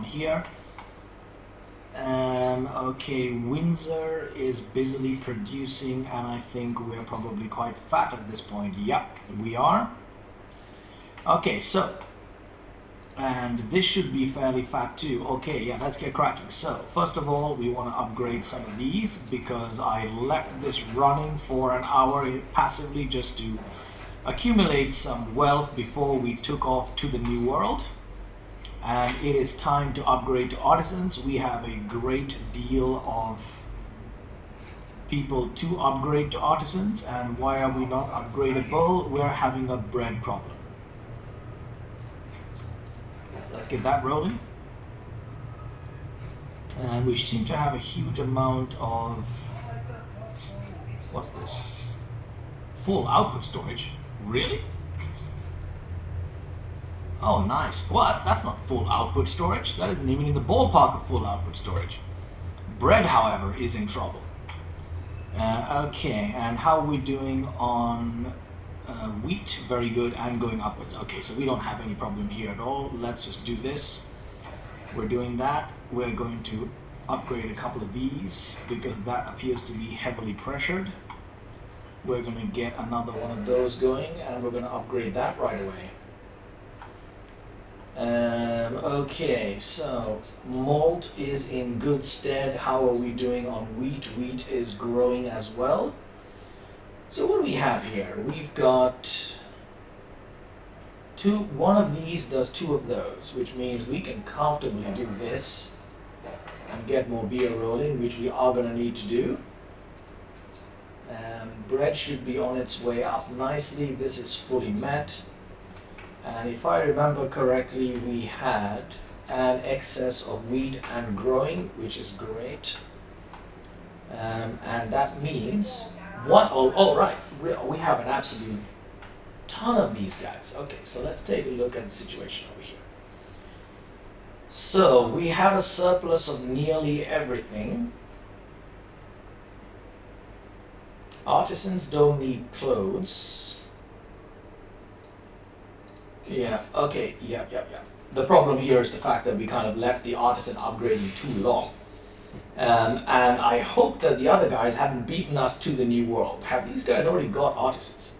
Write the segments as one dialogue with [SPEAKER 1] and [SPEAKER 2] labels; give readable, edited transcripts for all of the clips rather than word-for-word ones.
[SPEAKER 1] here. Okay, Windsor is busily producing, and I think we're probably quite fat at this point. Yep, we are. Okay, so, and this should be fairly fat too. Okay, yeah, let's get cracking. So, first of all, we want to upgrade some of these because I left this running for an hour passively just to accumulate some wealth before we took off to the new world. And it is time to upgrade to artisans. We have a great deal of people to upgrade to artisans. And why are we not upgradable? We're having a bread problem. Let's get that rolling. And we seem to have a huge amount of, what's this? Full output storage. Really? Oh, nice. What? That's not full output storage. That isn't even in the ballpark of full output storage. Bread, however, is in trouble. Okay, and how are we doing on wheat? Very good, and going upwards. Okay, so we don't have any problem here at all. Let's just do this. We're doing that. We're going to upgrade a couple of these because that appears to be heavily pressured. We're going to get another one of those going, and we're going to upgrade that right away. Okay, so malt is in good stead. How are we doing on wheat? Wheat is growing as well. So what do we have here? We've got one of these does two of those, which means we can comfortably do this and get more beer rolling, which we are going to need to do. Bread should be on its way up nicely. This is fully met. And if I remember correctly, we had an excess of wheat and growing, which is great. And that means right, we have an absolute ton of these guys. Okay, so let's take a look at the situation over here. So we have a surplus of nearly everything. Artisans don't need clothes. Yeah, okay, yeah. The problem here is the fact that we kind of left the artisan upgrading too long. And I hope that the other guys haven't beaten us to the new world. Have these guys already got artisans?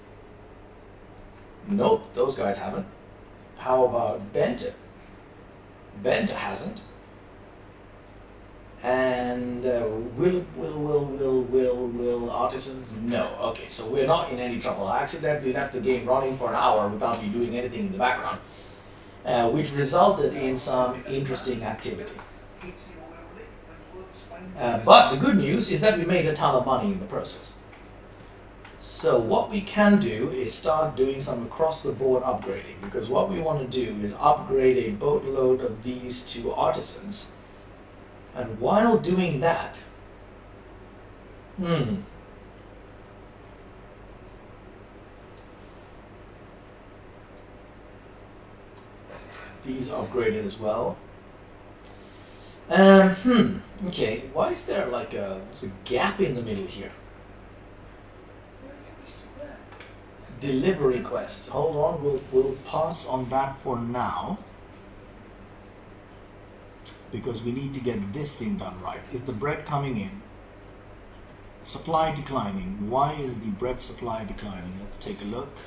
[SPEAKER 1] Nope, those guys haven't. How about Benta? Benta hasn't. And will artisans? No. Okay, so we're not in any trouble. I accidentally left the game running for an hour without me doing anything in the background, which resulted in some interesting activity. But the good news is that we made a ton of money in the process. So what we can do is start doing some across-the-board upgrading, because what we want to do is upgrade a boatload of these to artisans. And while doing that, these upgraded as well. Okay, why is there like there's a gap in the middle here? Delivery quests. Hold on, we'll pass on that for now, because we need to get this thing done right. Is the bread coming in? Supply declining. Why is the bread supply declining? Let's take a look.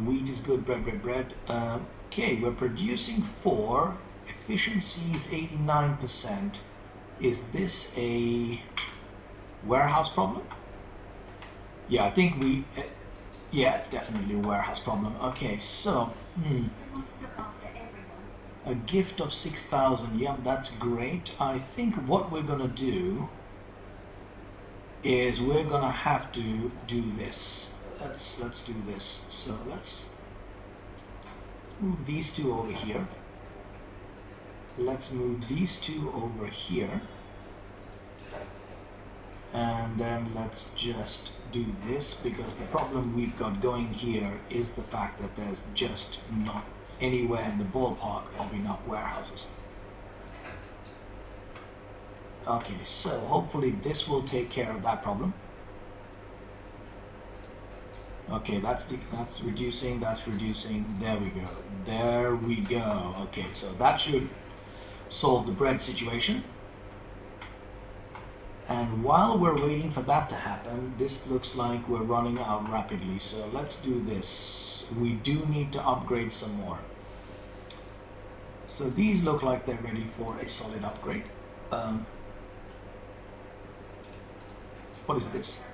[SPEAKER 1] Wheat is good, bread. Okay, we're producing 4. Efficiency is 89%. Is this a warehouse problem? Yeah, I think yeah, it's definitely a warehouse problem. Okay, so, a gift of 6,000. Yeah, that's great. I think what we're gonna do is we're gonna have to do this. Let's do this. So let's move these two over here. Let's move these two over here. And then let's just do this, because the problem we've got going here is the fact that there's just not anywhere in the ballpark of enough warehouses. Okay, so hopefully this will take care of that problem. Okay, that's reducing, that's reducing. There we go. There we go. Okay, so that should solve the bread situation. And while we're waiting for that to happen, this looks like we're running out rapidly. So let's do this. We do need to upgrade some more. So these look like they're ready for a solid upgrade. What is this?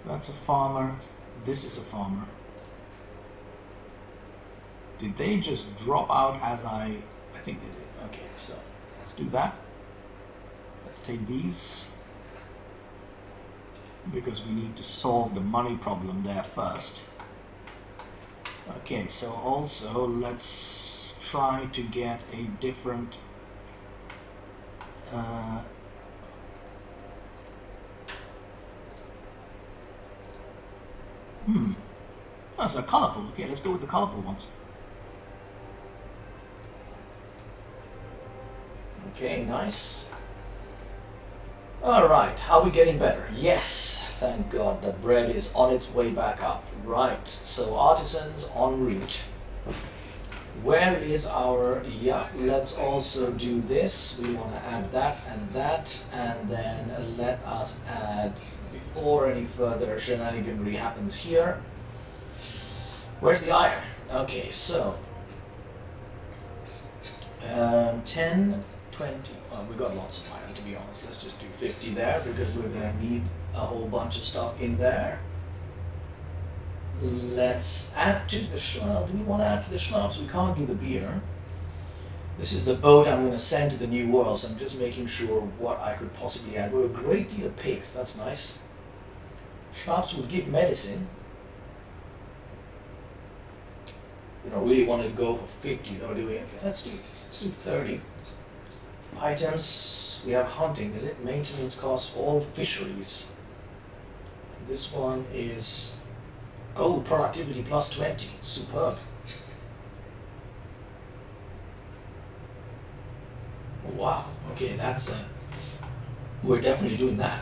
[SPEAKER 1] That's a farmer. This is a farmer. Did they just drop out as I think they did. Okay, so let's do that. Let's take these because we need to solve the money problem there first. Okay, so also let's try to get a different Oh, so colorful. Okay, let's go with the colorful ones. Okay, nice. Alright, are we getting better? Yes, thank God, the bread is on its way back up. Right, so artisans en route. Where is our, yeah, let's also do this. We want to add that, and then let us add, before any further shenaniganry happens here. Where's the iron? Okay, so 10, 20, well, we got lots of iron to be honest. Let's just do 50 there because we're going to need a whole bunch of stuff in there. Let's add to the schnapps. Do we want to add to the schnapps? We can't do the beer. This is the boat I'm going to send to the New World, so I'm just making sure what I could possibly add. We're a great deal of pigs, that's nice. Schnapps would give medicine. We don't really want to go for 50 though, do we? Okay, let's do 30. Items, we have hunting, is it? Maintenance costs, all fisheries. And this one is, oh, productivity plus 20, superb. Wow, okay, that's, we're definitely doing that.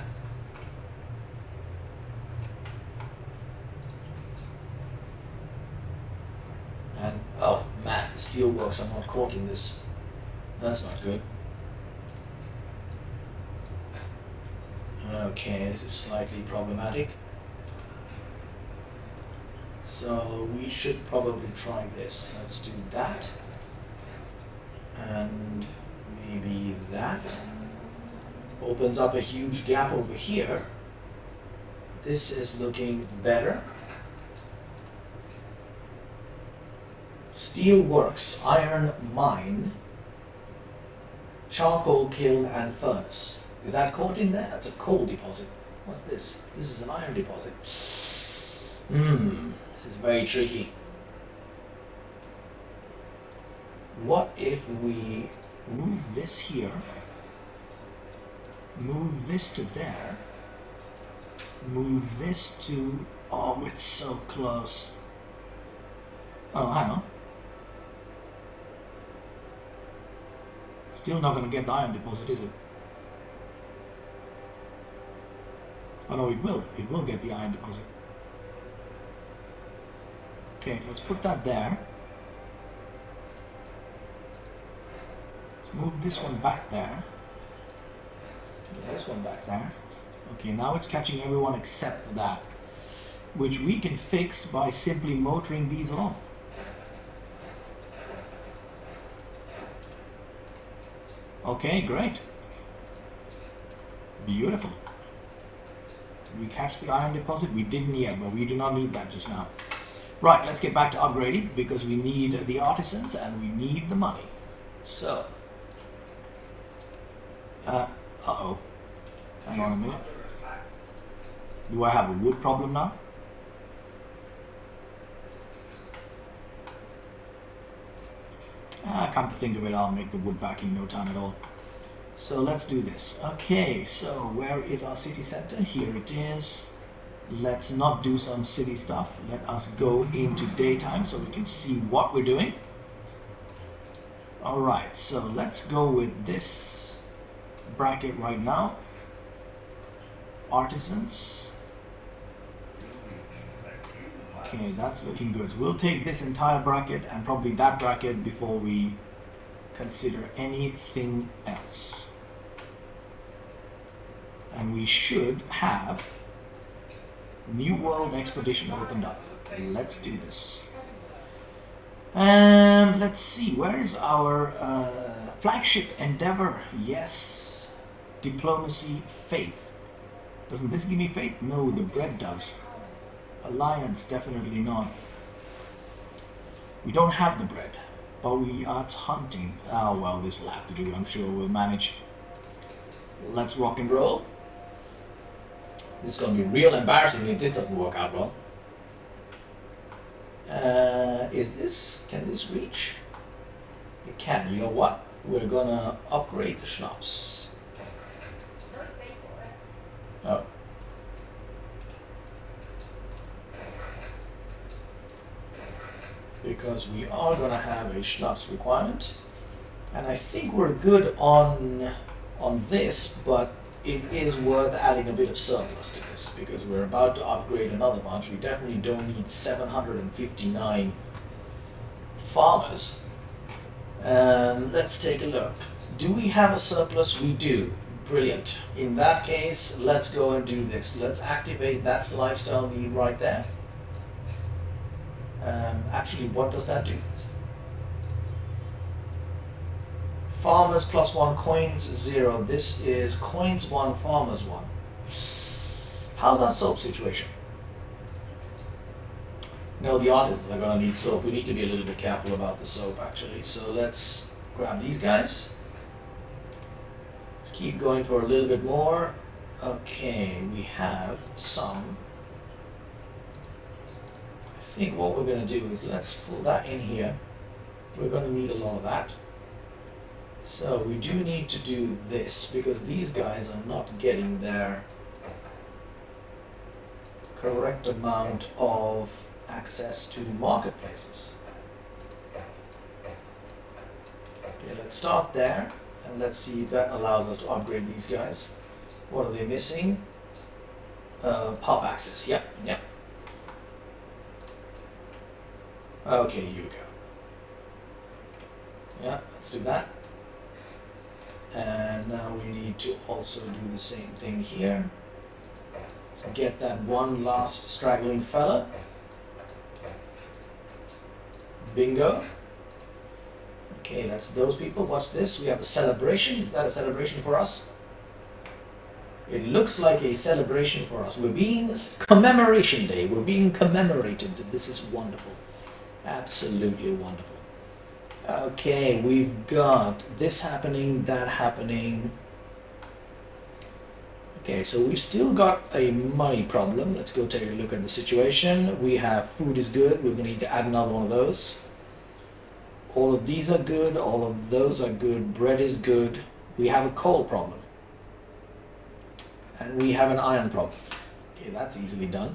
[SPEAKER 1] And, oh man, the steelworks are not caught in this. That's not good. Okay, this is slightly problematic. So we should probably try this. Let's do that. And maybe that. Opens up a huge gap over here. This is looking better. Steel works, iron mine, charcoal kiln and furnace. Is that caught in there? That's a coal deposit. What's this? This is an iron deposit. This is very tricky. What if we move this here, move this to there, move this to, oh, it's so close. Oh, hang on. Still not going to get the iron deposit, is it? Oh no, it will. It will get the iron deposit. Okay, let's put that there. Let's move this one back there. This one back there. Okay, now it's catching everyone except for that, which we can fix by simply motoring these along. Okay, great. Beautiful. Did we catch the iron deposit? We didn't yet, but we do not need that just now. Right, let's get back to upgrading because we need the artisans and we need the money. So, uh-oh. Hang on a minute. Do I have a wood problem now? Come to think of it, I'll make the wood back in no time at all. So let's do this. Okay, so where is our city center? Here it is. Let's not do some city stuff. Let us go into daytime so we can see what we're doing. Alright, so let's go with this bracket right now. Artisans. Okay, that's looking good. We'll take this entire bracket and probably that bracket before we consider anything else. And we should have New World Expedition opened up. Let's do this. Let's see, where is our flagship endeavor? Yes. Diplomacy, faith. Doesn't this give me faith? No, the bread does. Alliance, definitely not. We don't have the bread, but we are hunting. Oh well, this will have to do. I'm sure we'll manage. Let's rock and roll. This is going to be real embarrassing if this doesn't work out well. Can this reach? It can. You know what? We're gonna upgrade the schnapps. Oh. Because we are gonna have a schnapps requirement. And I think we're good on this, but it is worth adding a bit of surplus to this because we're about to upgrade another bunch. We definitely don't need 759 farmers. Let's take a look. Do we have a surplus? We do. Brilliant. In that case, let's go and do this. Let's activate that lifestyle need right there. Actually, what does that do? Farmers +1, coins 0. This is coins 1, farmers 1. How's our soap situation? No, the artists are going to need soap. We need to be a little bit careful about the soap actually. So let's grab these guys. Let's keep going for a little bit more. Okay, we have some. I think what we're going to do is let's pull that in here. We're going to need a lot of that. So we do need to do this because these guys are not getting their correct amount of access to marketplaces. Okay, let's start there and let's see if that allows us to upgrade these guys. What are they missing? Pub access. Yep, yep. Okay, here we go. Yeah, let's do that. And now we need to also do the same thing here. So get that one last straggling fella. Bingo. Okay, that's those people. What's this? We have a celebration. Is that a celebration for us? It looks like a celebration for us. We're being commemoration day. We're being commemorated. This is wonderful. Absolutely wonderful. Okay, we've got this happening, that happening. Okay, so we've still got a money problem. Let's go take a look at the situation. We have food is good. We're going to need to add another one of those. All of these are good. All of those are good. Bread is good. We have a coal problem. And we have an iron problem. Okay, that's easily done.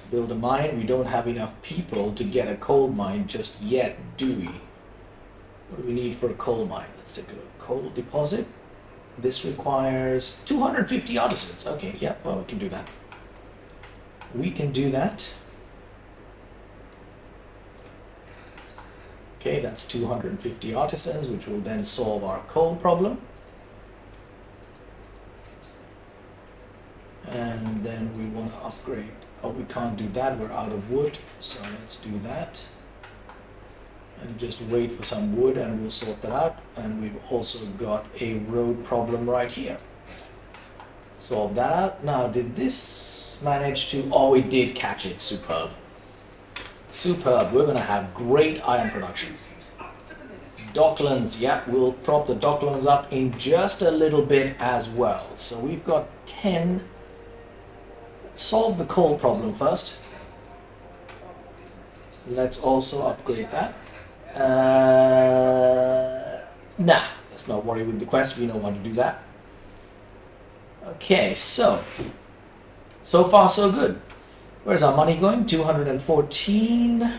[SPEAKER 1] Build a mine. We don't have enough people to get a coal mine just yet, do we? What do we need for a coal mine? Let's take a look. Coal deposit. This requires 250 artisans. Okay, yeah, well, we can do that. We can do that. Okay, that's 250 artisans, which will then solve our coal problem. And then we want to upgrade. Oh, we can't do that, we're out of wood, so let's do that. And just wait for some wood and we'll sort that out. And we've also got a road problem right here. Solve that out. Now, did this manage to... Oh, it did catch it. Superb. Superb. We're going to have great iron production. Docklands, yeah, we'll prop the docklands up in just a little bit as well. So we've got 10... Solve the coal problem first. Let's also upgrade that. Nah, let's not worry with the quest. We know how to do that. Okay, so far so good. Where's our money going? 214.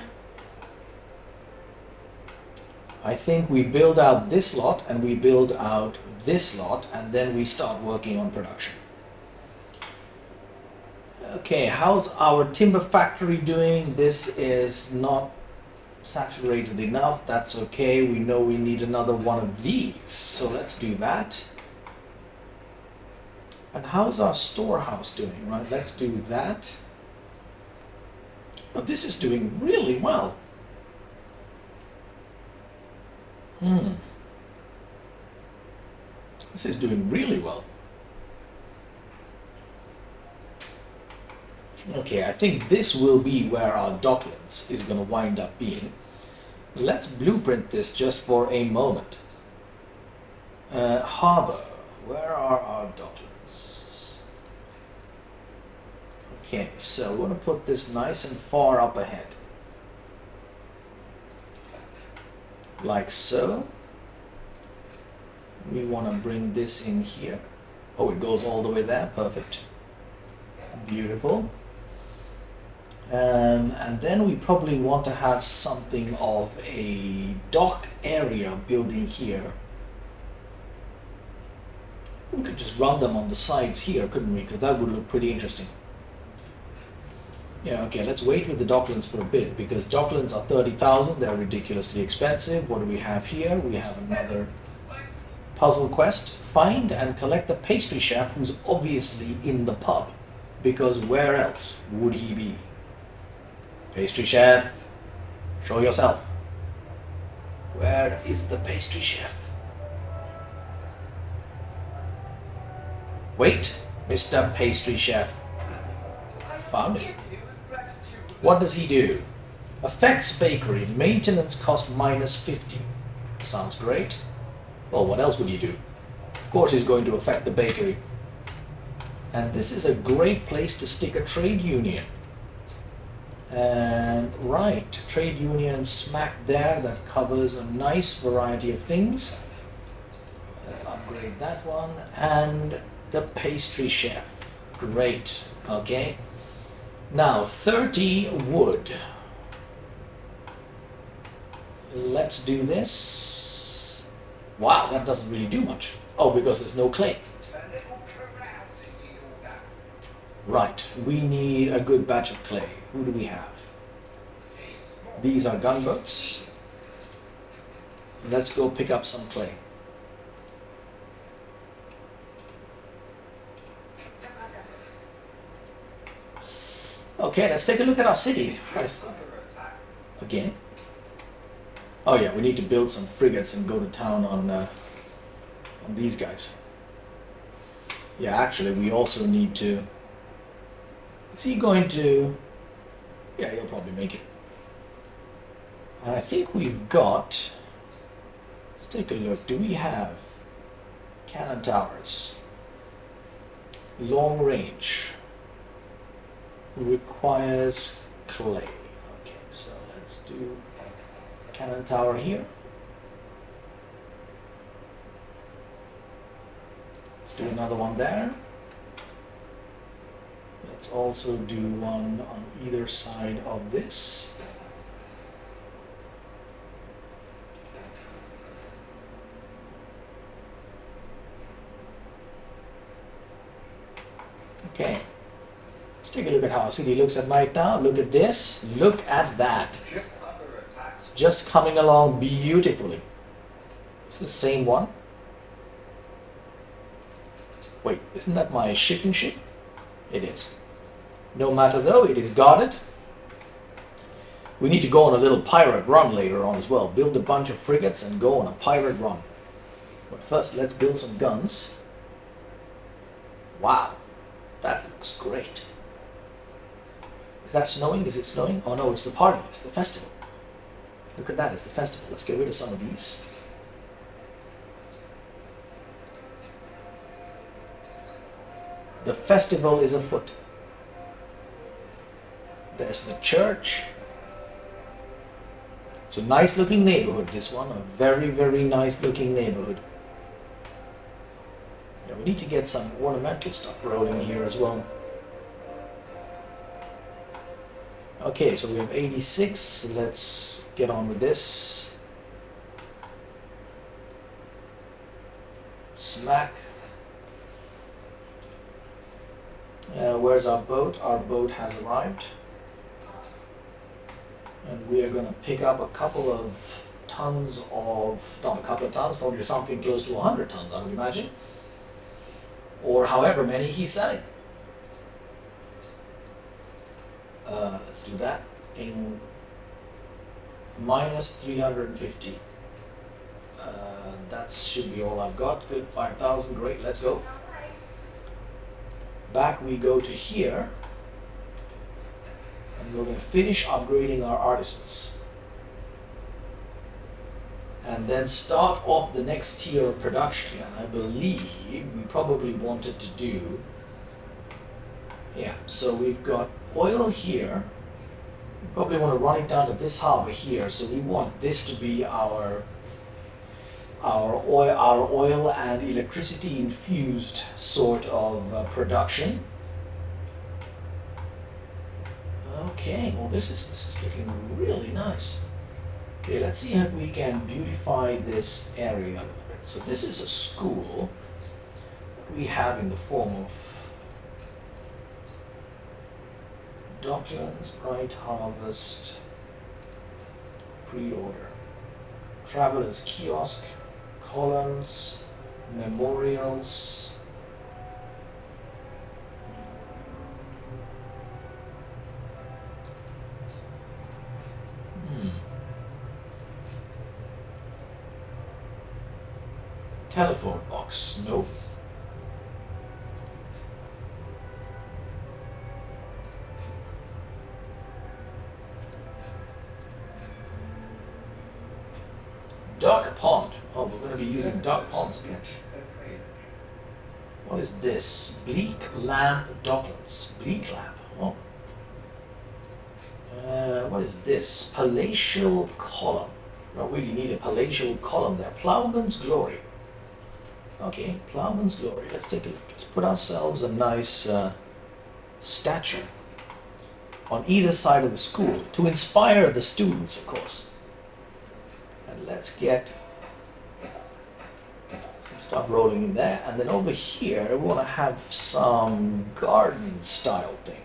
[SPEAKER 1] I think we build out this lot and we build out this lot and then we start working on production. Okay, how's our timber factory doing? This is not saturated enough. That's okay. We know we need another one of these. So let's do that. And how's our storehouse doing? Right, let's do that. Oh, this is doing really well. This is doing really well. Okay, I think this will be where our docklands is going to wind up being. Let's blueprint this just for a moment. Harbor. Where are our docklands? Okay, so we're going to put this nice and far up ahead. Like so. We want to bring this in here. Oh, it goes all the way there. Perfect. Beautiful. And then we probably want to have something of a dock area building here. We could just run them on the sides here, couldn't we? Because that would look pretty interesting. Yeah, okay, let's wait with the docklands for a bit, because docklands are 30,000, they're ridiculously expensive. What do we have here? We have another puzzle quest. Find and collect the pastry chef who's obviously in the pub, because where else would he be? Pastry chef, show yourself. Where is the pastry chef? Wait, Mr. Pastry Chef. Found him. What does he do? Affects bakery. Maintenance cost -50. Sounds great. Well, what else would he do? Of course he's going to affect the bakery. And this is a great place to stick a trade union. And right, trade union smack there, that covers a nice variety of things. Let's upgrade that one. And the pastry chef. Great. Okay. Now 30 wood. Let's do this. Wow, that doesn't really do much. Oh, because there's no clay. Right, we need a good batch of clay. Who do we have? These are gunboats. Let's go pick up some clay. Okay, let's take a look at our city. Again. Oh yeah, we need to build some frigates and go to town on these guys. Yeah, actually, we also need to... Is he going to... Yeah, he'll probably make it. And I think we've got... Let's take a look. Do we have cannon towers? Long range. Requires clay. Okay, so let's do cannon tower here. Let's do another one there. Let's also do one on either side of this. Okay. Let's take a look at how our city looks at night now. Look at this. Look at that. It's just coming along beautifully. It's the same one. Wait, isn't that my shipping ship? It is. No matter though, it is guarded. We need to go on a little pirate run later on as well. Build a bunch of frigates and go on a pirate run. But first, let's build some guns. Wow, that looks great. Is that snowing? Is it snowing? Oh no, it's the party. It's the festival. Look at that, it's the festival. Let's get rid of some of these. The festival is afoot. There's the church. It's a nice looking neighborhood, this one. A very, very nice looking neighborhood. Yeah, we need to get some ornamental stuff rolling here as well. Okay, so we have 86. Let's get on with this. Smack. Where's our boat? Our boat has arrived. And we are going to pick up a couple of tons of, not a couple of tons, probably something close to 100 tons, I would imagine. Or however many he's selling. Let's do that in minus 350. That should be all I've got. Good, 5,000, great, let's go. Back we go to here. And we're going to finish upgrading our artisans. And then start off the next tier of production. And I believe we probably wanted to do, yeah, so we've got oil here. We probably want to run it down to this harbor here. So we want this to be our oil and electricity infused sort of production. Okay, well this is looking really nice. Okay, let's see if we can beautify this area a little bit. So this is a school that we have in the form of Docklands, Bright Harvest, pre-order, Traveler's Kiosk, columns, memorials. Telephone box, nope. Duck pond. Oh, we're going to be using duck ponds again. What is this? Bleak lamp docklands. Bleak lamp. Oh. What is this? Palatial column. We don't really need a palatial column there. Plowman's glory. Okay, Plowman's glory. Let's take a look. Let's put ourselves a nice statue on either side of the school to inspire the students, of course. And let's get some stuff rolling in there. And then over here, we want to have some garden style thing.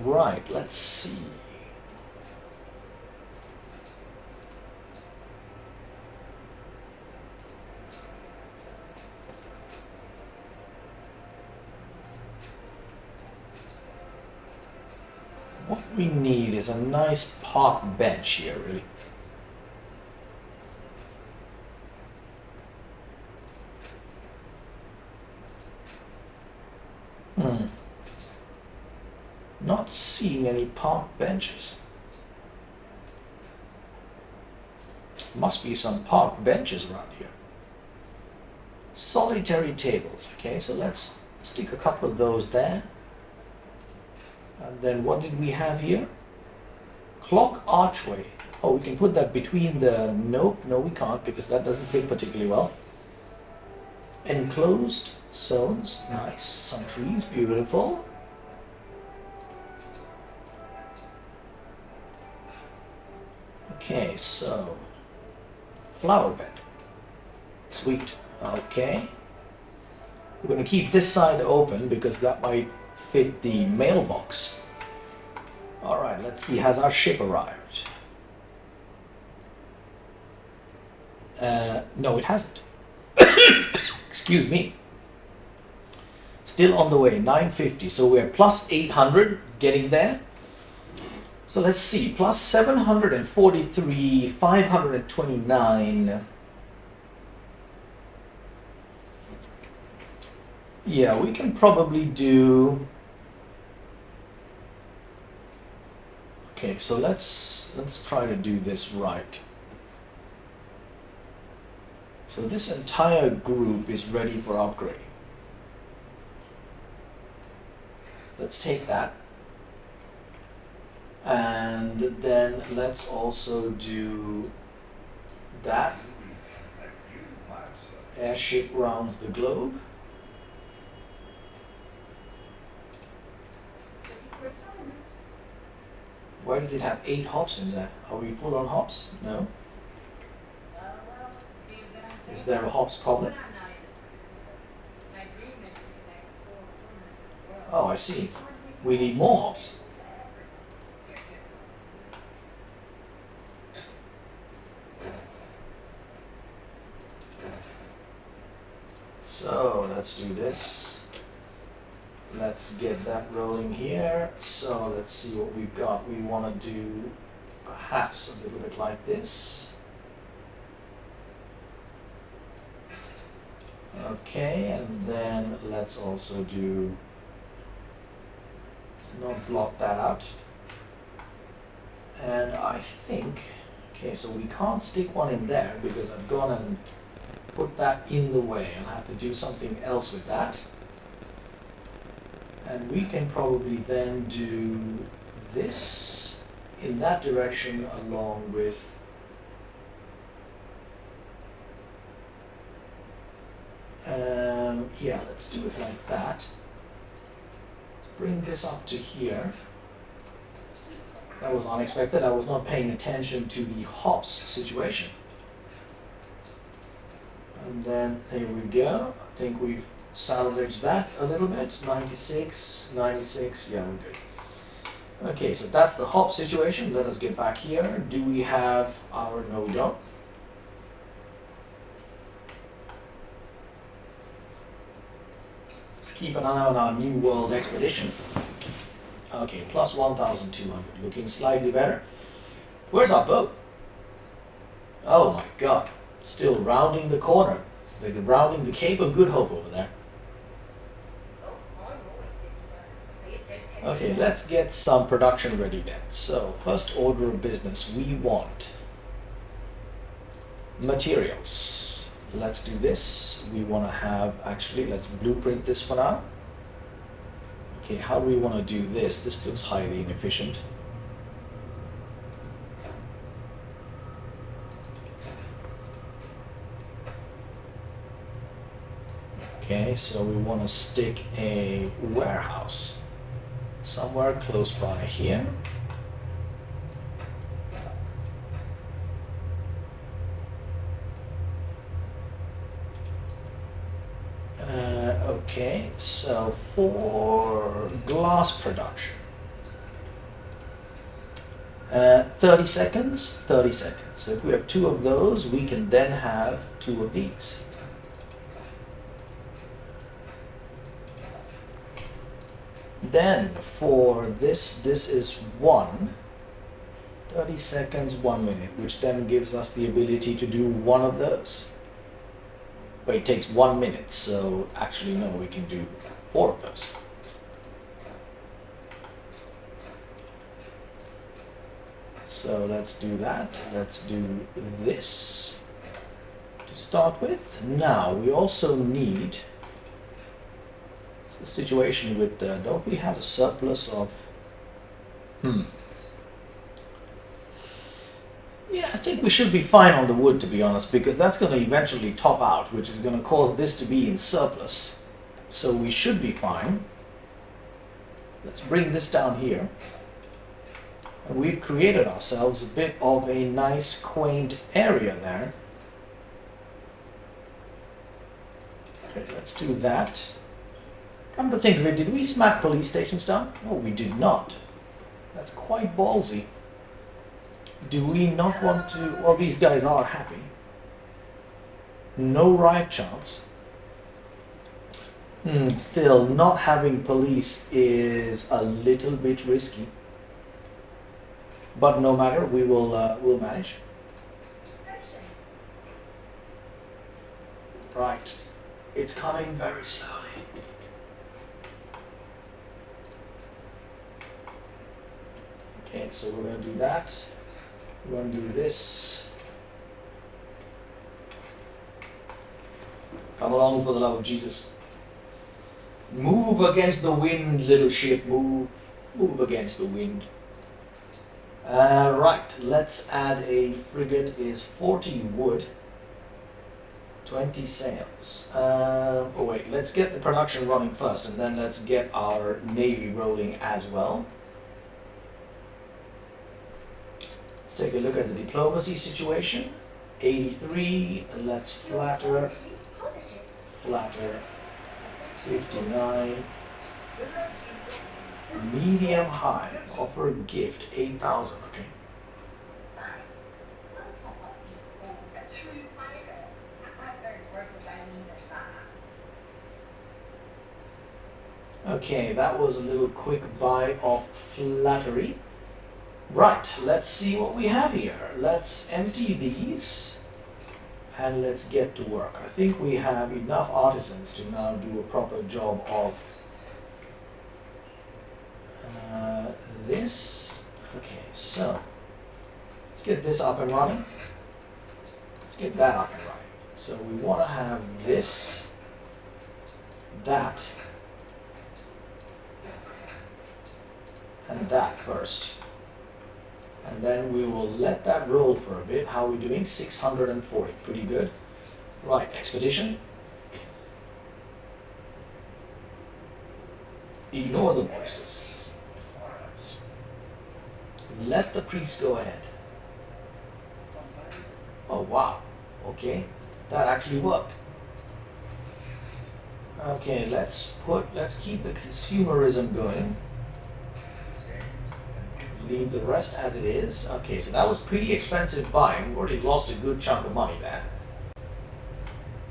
[SPEAKER 1] Right, let's see. What we need is a nice park bench here, really. Not seeing any park benches. Must be some park benches around here. Solitary tables. Okay, so let's stick a couple of those there. And then what did we have here? Clock archway. Oh, we can put that between the... Nope, no we can't because that doesn't fit particularly well. Enclosed zones. Nice. Some trees. Beautiful. Okay, so... flower bed. Sweet. Okay. We're going to keep this side open because that might fit the mailbox. Alright, let's see. Has our ship arrived? No, it hasn't. Excuse me. Still on the way. 950. So we're plus 800 getting there. So let's see. Plus 743, 529. Yeah, we can probably do... Okay, so let's try to do this right. So this entire group is ready for upgrading. Let's take that. And then let's also do that. Airship rounds the globe. Why does it have 8 hops in there? Are we full on hops? No. Is there a hops problem? Oh, I see. We need more hops. So let's do this. Let's get that rolling here. So let's see what we've got. We want to do perhaps a little bit like this. Okay, and then let's also do, let's not block that out. And I think, okay, so we can't stick one in there because I've gone and put that in the way, and I have to do something else with that. And we can probably then do this in that direction along with yeah, let's do it like that. Let's bring this up to here. That was unexpected. I was not paying attention to the hops situation. And then here we go. I think we've salvaged that a little bit. 96, 96, yeah, we're good. Okay, so that's the hop situation. Let us get back here. Do we have our, no we don't. Let's keep an eye on our New World expedition. Okay, plus 1,200, looking slightly better. Where's our boat? Oh my god, still rounding the corner. It's like rounding the Cape of Good Hope over there. Okay, let's get some production ready then. So, first order of business, we want materials. Let's do this. We want to have, actually, let's blueprint this for now. Okay, how do we want to do this? This looks highly inefficient. Okay, so we want to stick a warehouse somewhere close by here. Okay, so for glass production, 30 seconds, 30 seconds. So if we have 2 of those, we can then have 2 of these. Then for this is 30 seconds, 1 minute, which then gives us the ability to do 1 of those. But it takes 1 minute, so actually no, we can do 4 of those. So let's do that. Let's do this to start with. Now we also need, it's the situation with, don't we have a surplus of, yeah, I think we should be fine on the wood, to be honest, because that's going to eventually top out, which is going to cause this to be in surplus. So we should be fine. Let's bring this down here. And we've created ourselves a bit of a nice, quaint area there. Okay, let's do that. Come to think of it, did we smack police stations down? No, we did not. That's quite ballsy. Do we not want to... Well, these guys are happy. No riot chance. Still, not having police is a little bit risky. But no matter, we will we'll manage. Right. It's coming very slowly. Okay, so we're going to do that. We're going to do this. Come along for the love of Jesus. Move against the wind, little ship, move. Move against the wind. Right, let's add a frigate is 40 wood, 20 sails. Oh wait, let's get the production running first and then let's get our navy rolling as well. Let's take a look at the diplomacy situation. 83, let's flatter, 59, Medium high. Offer gift 8,000. Okay. Okay, that was a little quick buy of flattery. Right, let's see what we have here. Let's empty these and let's get to work. I think we have enough artisans to now do a proper job of this. Okay, so let's get this up and running. Let's get that up and running. So we want to have this, that, and that first. And then we will let that roll for a bit. How are we doing? 640. Pretty good. Right, expedition. Ignore the voices. Let the priest go ahead. Oh wow. Okay. That actually worked. Okay, let's keep the consumerism going. Leave the rest as it is. Okay, so that was pretty expensive buying. We already lost a good chunk of money there.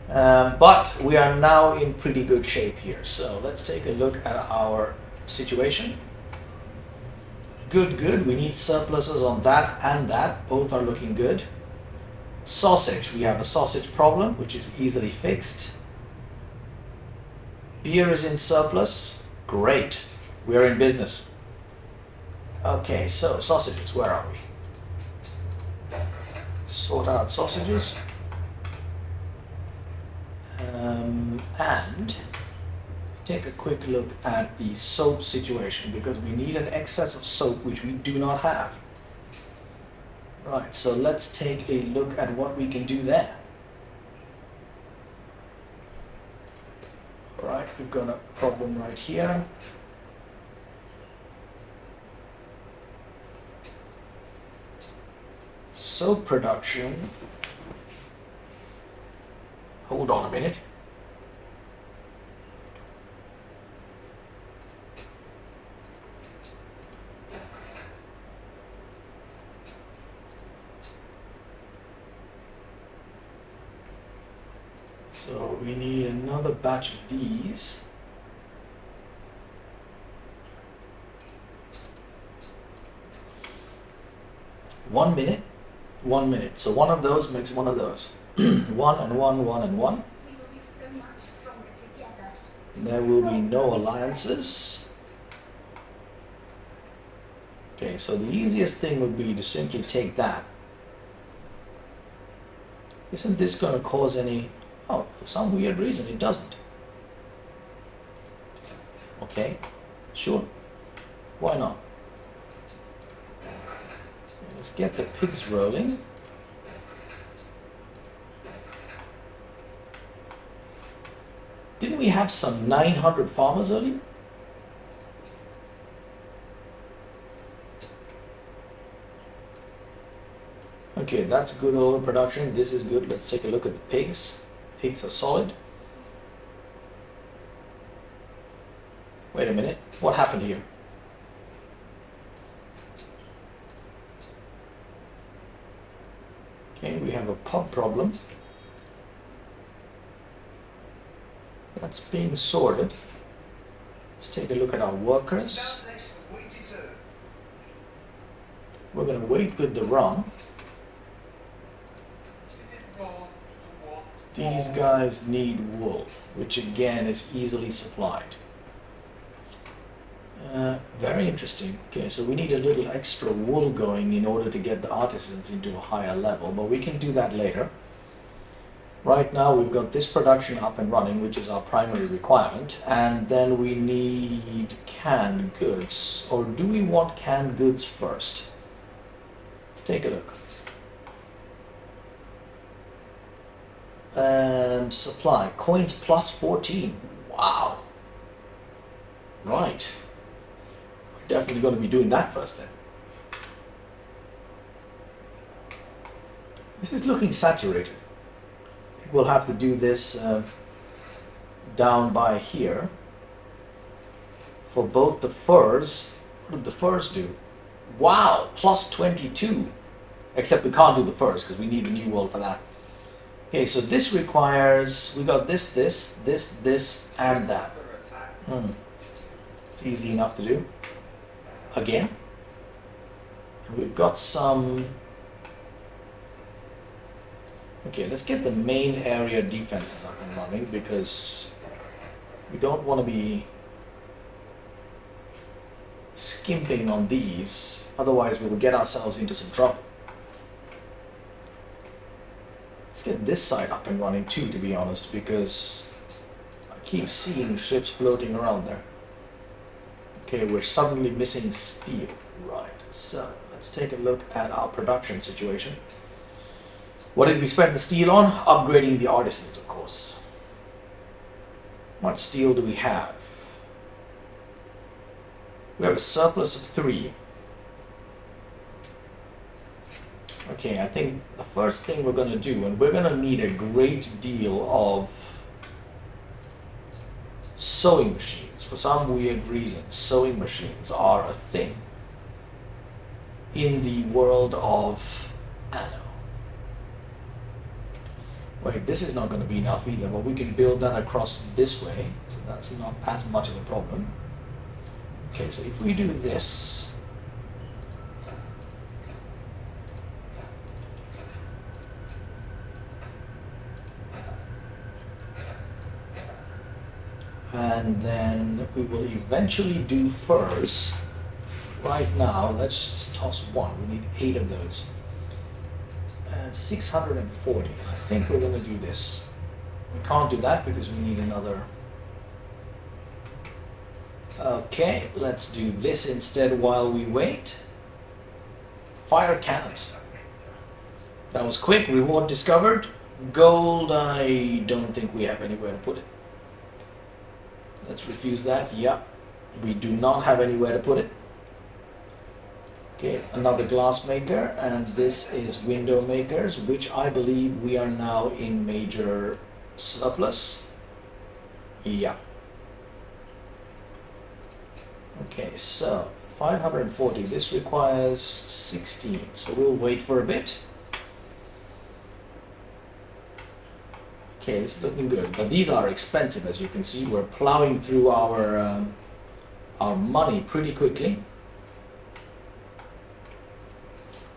[SPEAKER 1] But we are now in pretty good shape here. So let's take a look at our situation. Good. We need surpluses on that and that. Both are looking good. Sausage. We have a sausage problem, which is easily fixed. Beer is in surplus. Great. We are in business. Okay, so sausages, where are we? Sort out sausages. And take a quick look at the soap situation, because we need an excess of soap which we do not have. Right, so let's take a look at what we can do there. Alright, we've got a problem right here. Soap production. Hold on a minute. So we need another batch of these. One minute. So one of those makes one of those. One and one, one and one.
[SPEAKER 2] We will be so much stronger together.
[SPEAKER 1] There will be no alliances. Okay, so the easiest thing would be to simply take that. Isn't this going to cause any... Oh, for some weird reason it doesn't. Okay, sure. Why not? Let's get the pigs rolling. Didn't we have some 900 farmers earlier? Okay, that's good overproduction. This is good. Let's take a look at the pigs. Pigs are solid. Wait a minute. What happened here? Okay, we have a pub problem. That's being sorted. Let's take a look at our workers. We're going to wait with the rum. These guys need wool, which again is easily supplied. Very interesting. Okay, so we need a little extra wool going in order to get the artisans into a higher level, but we can do that later. Right now we've got this production up and running, which is our primary requirement, and then we need canned goods. Or do we want canned goods first? Let's take a look. Supply coins plus 14. Wow. Right. We're definitely going to be doing that first then. This is looking saturated. I think we'll have to do this down by here for both the furs. What did the furs do? Wow, plus 22. Except we can't do the furs because we need the new wool for that. Okay, so this requires, we got this, and that. It's easy enough to do. Again. And we've got some... Okay, let's get the main area defenses up and running because we don't want to be skimping on these, otherwise we will get ourselves into some trouble. Let's get this side up and running too, to be honest, because I keep seeing ships floating around there. Okay, we're suddenly missing steel. Right, so let's take a look at our production situation. What did we spend the steel on? Upgrading the artisans, of course. What steel do we have? We have a surplus of 3. Okay, I think the first thing we're going to do, and we're going to need a great deal of sewing machines. For some weird reason, sewing machines are a thing in the world of Anno. Wait, this is not going to be enough either, but we can build that across this way, so that's not as much of a problem. Okay, so if we do this, and then we will eventually do furs. Right now, let's just toss 1. We need 8 of those. And 640. I think we're going to do this. We can't do that because we need another. Okay, let's do this instead while we wait. Fire cannons. That was quick. Reward discovered. Gold, I don't think we have anywhere to put it. Let's refuse that. Yeah, we do not have anywhere to put it. Okay, another glass maker, and this is window makers, which I believe we are now in major surplus. Yeah. Okay, so 540. This requires 16, so we'll wait for a bit. Okay, this is looking good, but these are expensive, as you can see. We're plowing through our money pretty quickly.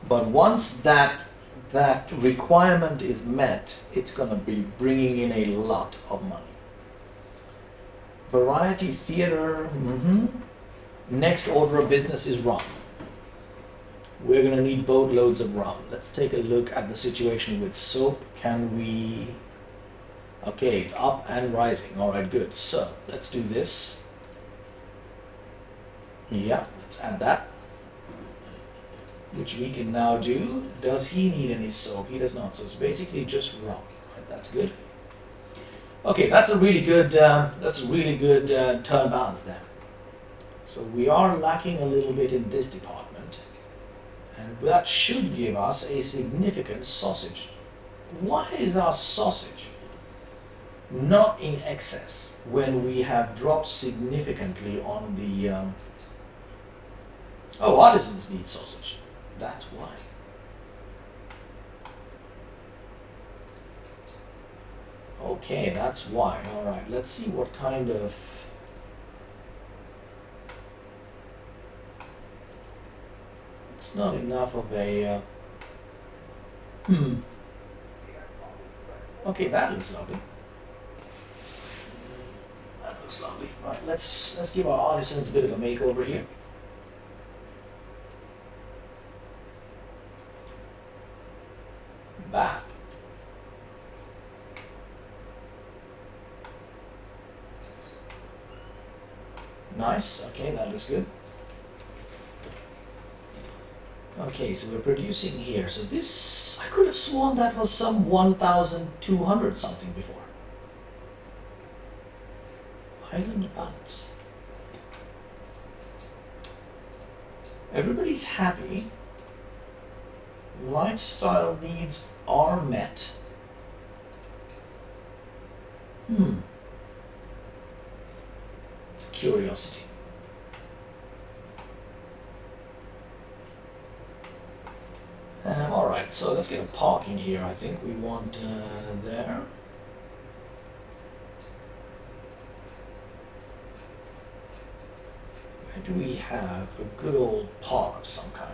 [SPEAKER 1] But once that requirement is met, it's going to be bringing in a lot of money. Variety theater. Next order of business is rum. We're going to need boatloads of rum. Let's take a look at the situation with soap. Can we... Okay, it's up and rising. All right, good. So let's do this. Yeah, let's add that, which we can now do. Does he need any soap? He does not. So it's basically just rum. Right, that's good. Okay, that's a really good turn balance there. So we are lacking a little bit in this department, and that should give us a significant sausage. Why is our sausage not in excess when we have dropped significantly on the... Oh, artisans need sausage. That's why. Okay, that's why. All right, let's see what kind of... It's not enough of a... Okay, that looks lovely. That looks lovely. Right, let's give our artisans a bit of a makeover here. Bah. Nice. Okay, that looks good. Okay, so we're producing here. So this, I could have sworn that was some 1,200 something before. Island balance. Everybody's happy. Lifestyle needs are met. It's curiosity. Alright, so let's get a parking here. I think we want there. Where do we have a good old park of some kind?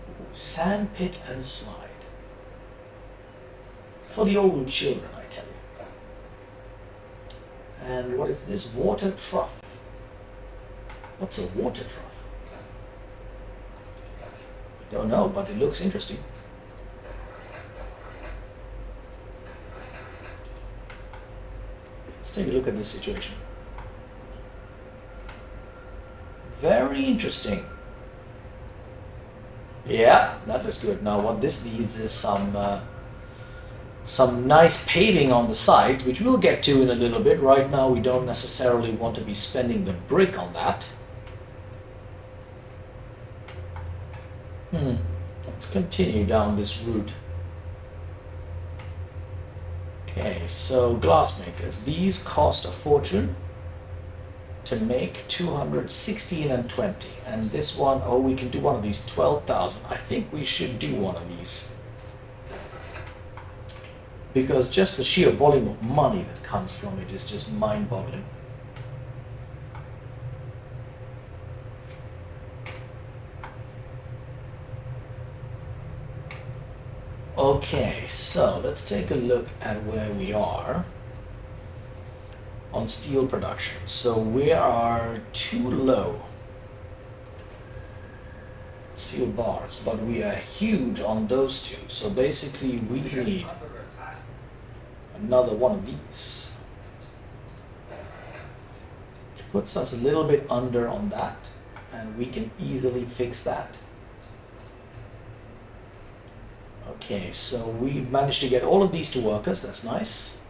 [SPEAKER 1] Ooh, sand pit and slide. For the old children, I tell you. And what is this? Water trough. What's a water trough? I don't know, but it looks interesting. Let's take a look at this situation. Very interesting. Yeah, that looks good. Now what this needs is some nice paving on the sides, which we'll get to in a little bit. Right now we don't necessarily want to be spending the brick on that. Let's continue down this route. Okay, so glass makers. These cost a fortune to make, 216 and 20. And this one, oh, we can do one of these, 12,000. I think we should do one of these. Because just the sheer volume of money that comes from it is just mind-boggling. Okay, so let's take a look at where we are on steel production. So we are too low. Steel bars, but we are huge on those two. So basically we need another one of these. Which puts us a little bit under on that, and we can easily fix that. Okay, so we managed to get all of these to workers, that's nice.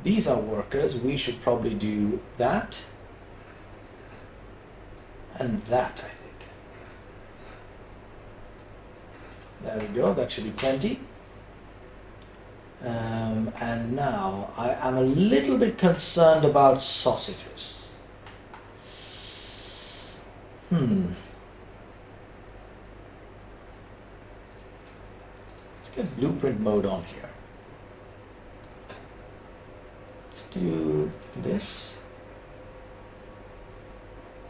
[SPEAKER 1] These are workers, we should probably do that and that, I think. There we go, that should be plenty. And now I am a little bit concerned about sausages. Let's get blueprint mode on here. Let's do this.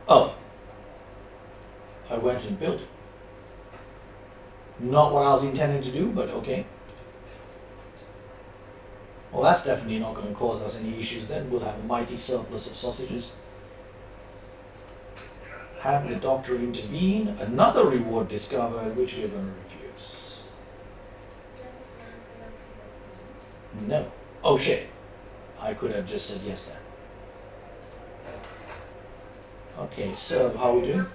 [SPEAKER 1] Oh, I went and built. Not what I was intending to do, but okay. Well, that's definitely not going to cause us any issues then. We'll have a mighty surplus of sausages. Have the doctor intervene. Another reward discovered, which we are going to refuse. No. Oh shit. I could have just said yes then. Okay, so how are we doing?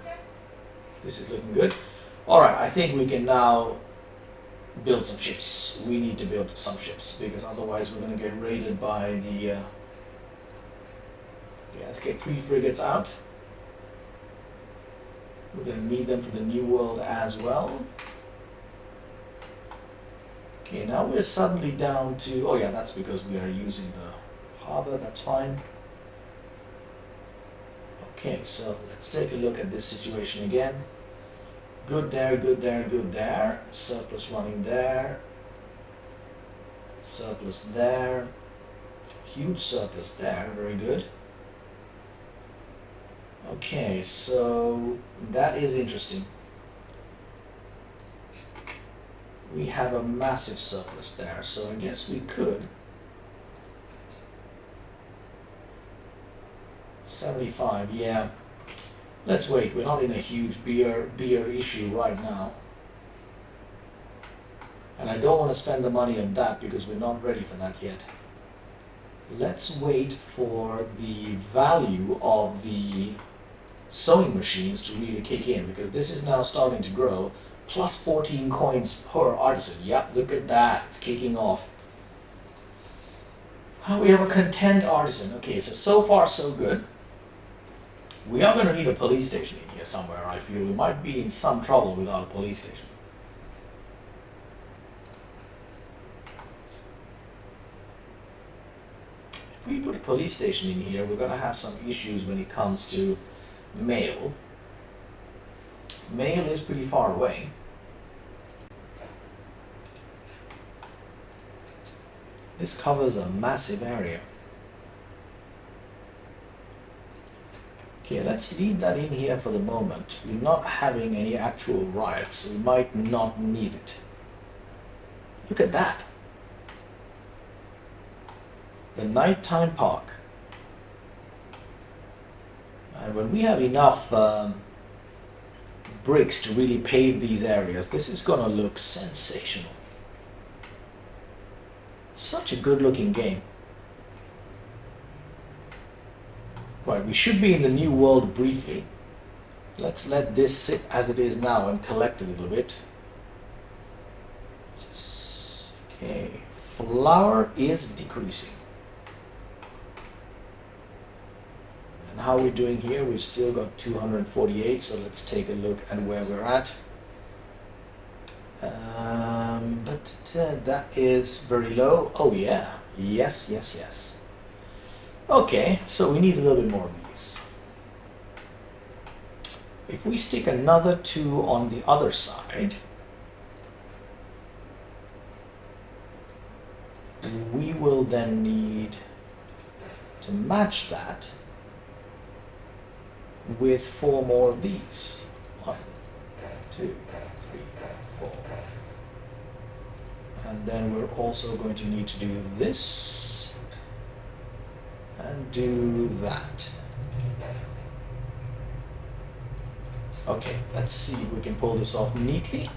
[SPEAKER 1] This is looking good. Alright, I think we can now build some ships. We need to build some ships because otherwise we're going to get raided by the yeah, let's get 3 frigates out. We're going to need them for the New World as well. Okay, now we're suddenly down to, oh yeah, that's because we are using the harbor, that's fine. Okay, so let's take a look at this situation again. Good there, good there, good there. Surplus running there. Surplus there. Huge surplus there, very good. Okay, so that is interesting. We have a massive surplus there, so I guess we could. 75, yeah. Let's wait, we're not in a huge beer issue right now. And I don't want to spend the money on that because we're not ready for that yet. Let's wait for the value of the sewing machines to really kick in because this is now starting to grow. Plus 14 coins per artisan. Yep, look at that, it's kicking off. We have a content artisan. Okay, so far so good. We are going to need a police station in here somewhere. I feel we might be in some trouble without a police station. If we put a police station in here, we're gonna have some issues when it comes to mail. Mail is pretty far away. This covers a massive area. Okay, let's leave that in here for the moment. We're not having any actual riots, so we might not need it. Look at that. The nighttime park. And when we have enough bricks to really pave these areas, this is gonna look sensational. Such a good looking game. Right, we should be in the new world briefly. Let's let this sit as it is now and collect a little bit. Okay, flour is decreasing. And how are we doing here? We've still got 248, so let's take a look at where we're at. That is very low. Oh yeah, yes, yes, yes. Okay, so we need a little bit more of these. If we stick another 2 on the other side, we will then need to match that with 4 more of these. 1, 2, 3, 4. And then we're also going to need to do this and do that. Okay, let's see if we can pull this off neatly.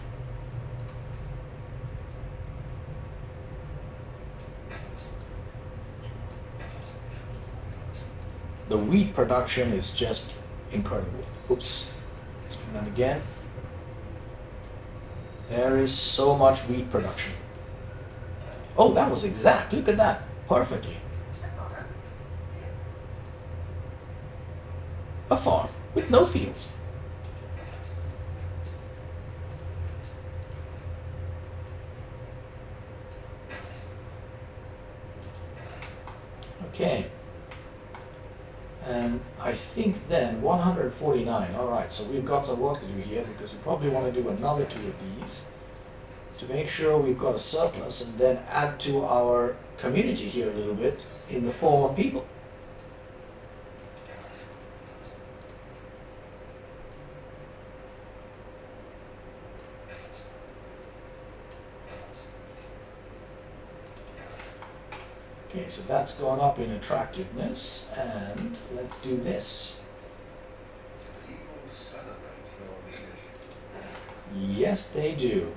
[SPEAKER 1] The wheat production is just incredible. Oops, let's do that again. There is so much wheat production. Oh, that was exact. Look at that. Perfectly. A farm with no fields. Okay. And I think then 149. All right, so we've got some work to do here because we probably want to do another 2 of these to make sure we've got a surplus and then add to our community here a little bit in the form of people. Okay, so that's gone up in attractiveness, and let's do this.
[SPEAKER 3] People celebrate your leadership.
[SPEAKER 1] Yes, they do.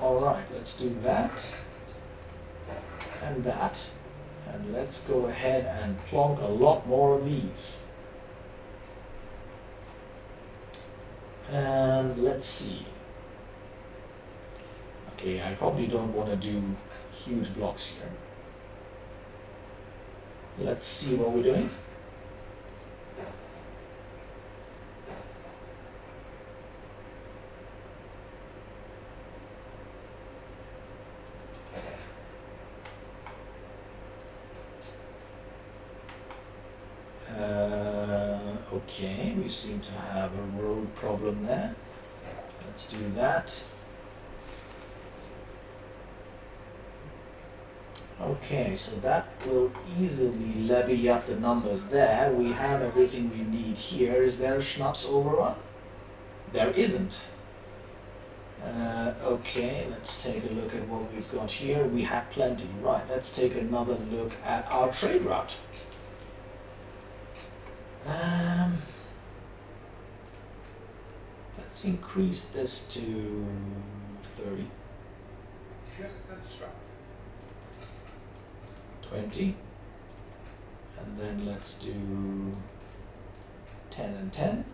[SPEAKER 1] All right, let's do that and that, and let's go ahead and plonk a lot more of these. And let's see. Okay, I probably don't want to do huge blocks here. Let's see what we're doing. Okay, we seem to have a road problem there. Let's do that. Okay, so that will easily levy up the numbers there. We have everything we need here. Is there a schnapps overrun? There isn't. Okay, let's take a look at what we've got here. We have plenty. Right, let's take another look at our trade route. Let's increase this to 30.
[SPEAKER 3] Shift and strap.
[SPEAKER 1] 20. And then let's do 10 and 10.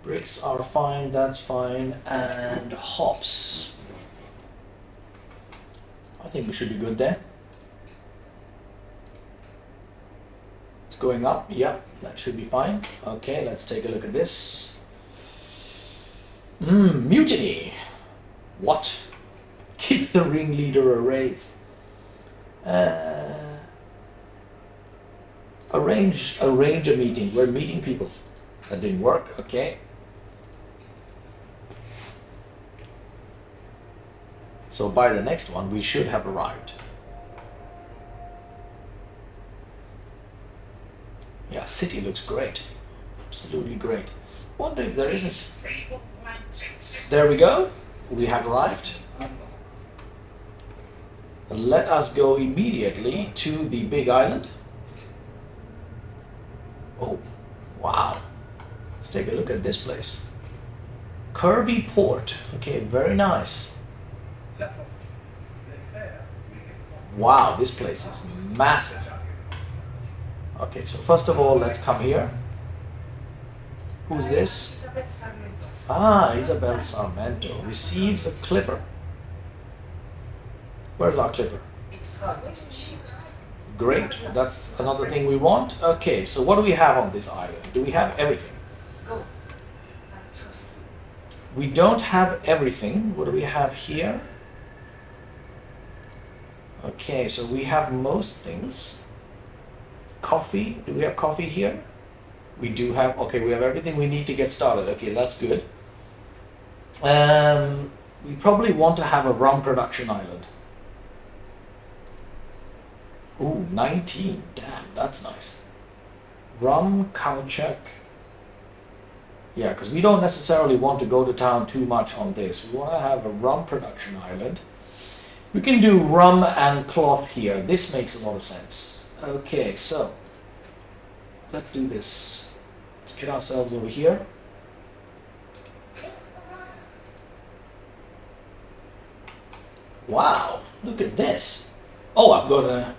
[SPEAKER 1] Bricks are fine, that's fine. And hops. I think we should be good there. It's going up, yep, that should be fine. Okay, let's take a look at this. Mutiny. What? Give the ringleader a raise. Arrange a meeting. We're meeting people. That didn't work. Okay. So by the next one, we should have arrived. Yeah, city looks great. Absolutely great. Wonder if there isn't. There we go. We have arrived. Let us go immediately to the big island. Oh, wow. Let's take a look at this place. Kirby Port. Okay, very nice. Wow, this place is massive. Okay, so first of all, let's come here. Who's this? Ah, Isabel Sarmento receives a clipper. Where's our clipper? Great, that's another thing we want. Okay, so what do we have on this island? Do we have everything? We don't have everything. What do we have here? Okay, so we have most things. Coffee, do we have coffee here? We do have, okay, we have everything we need to get started. Okay, that's good. We probably want to have a rum production island. Ooh, 19, damn, that's nice. Rum, Kauchak. Yeah, because we don't necessarily want to go to town too much on this. We want to have a rum production island. We can do rum and cloth here. This makes a lot of sense. Okay, so let's do this. Let's get ourselves over here. Wow, look at this. Oh, I've got a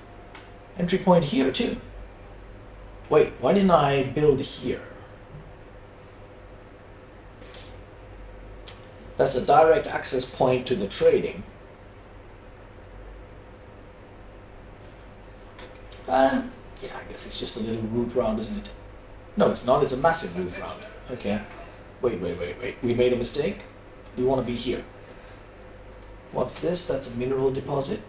[SPEAKER 1] entry point here too. Wait, why didn't I build here? That's a direct access point to the trading. Yeah, I guess it's just a little route round, isn't it? No, it's not. It's a massive route round. Okay. Wait. We made a mistake. We want to be here. What's this? That's a mineral deposit.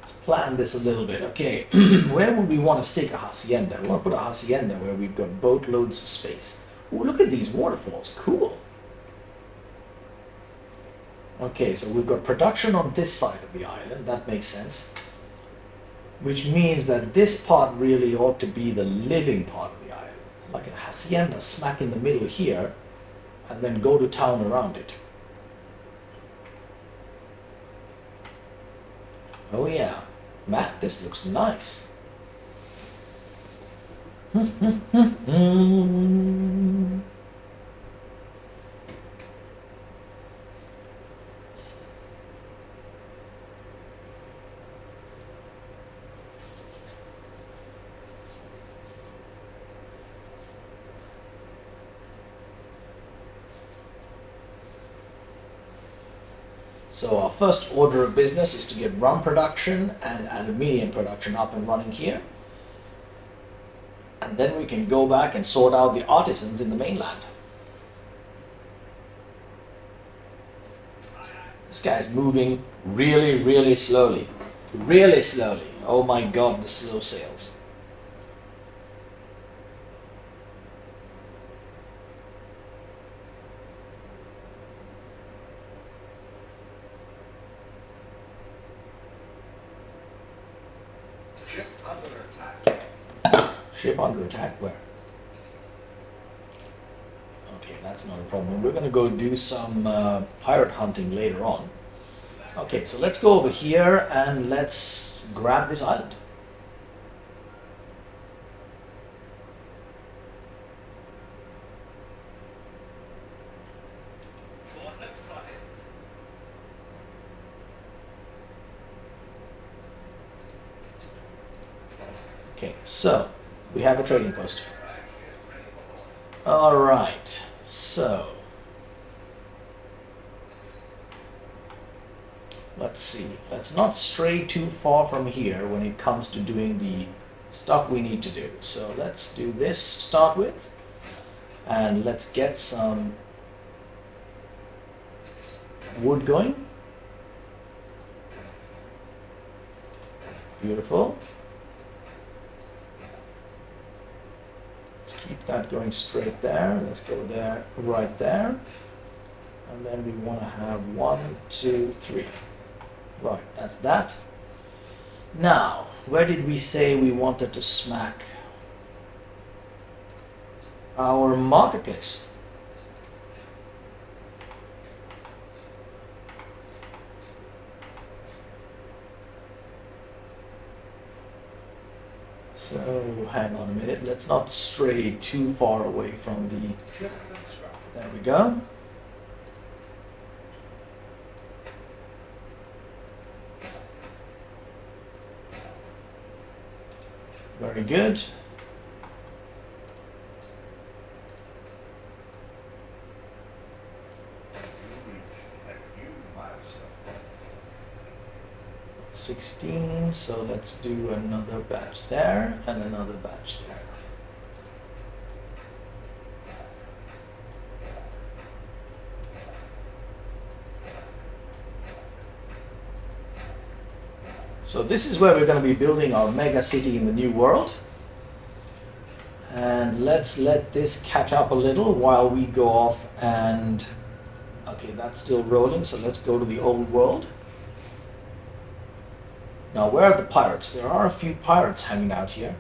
[SPEAKER 1] Let's plan this a little bit. Okay. Where would we want to stake a hacienda? We want to put a hacienda where we've got boatloads of space. Ooh, look at these waterfalls. Cool. Okay, so we've got production on this side of the island. That makes sense. Which means that this part really ought to be the living part of the island. Like a hacienda smack in the middle here, and then go to town around it. Oh yeah, Matt, this looks nice. So our first order of business is to get rum production and aluminium production up and running here. And then we can go back and sort out the artisans in the mainland. This guy's moving really, really slowly. Really slowly. Oh my god, the slow sails. Ship under attack? Where? Okay, that's not a problem. We're going to go do some pirate hunting later on. Okay, so let's go over here and let's grab this island. Okay, so we have a trading post. Alright, so let's see. Let's not stray too far from here when it comes to doing the stuff we need to do. So let's do this to start with. And let's get some wood going. Beautiful. Let's keep that going straight there. Let's go there, right there. And then we want to have 1, 2, 3. Right, that's that. Now, where did we say we wanted to smack our marketplace? So, hang on a minute. Let's not stray too far away from the... There we go. Very good.
[SPEAKER 3] You reach a new milestone.
[SPEAKER 1] 16, so let's do another batch there and another batch there. So this is where we're going to be building our mega city in the new world. And let's let this catch up a little while we go off and... Okay, that's still rolling, so let's go to the old world. Now, where are the pirates? There are a few pirates hanging out here.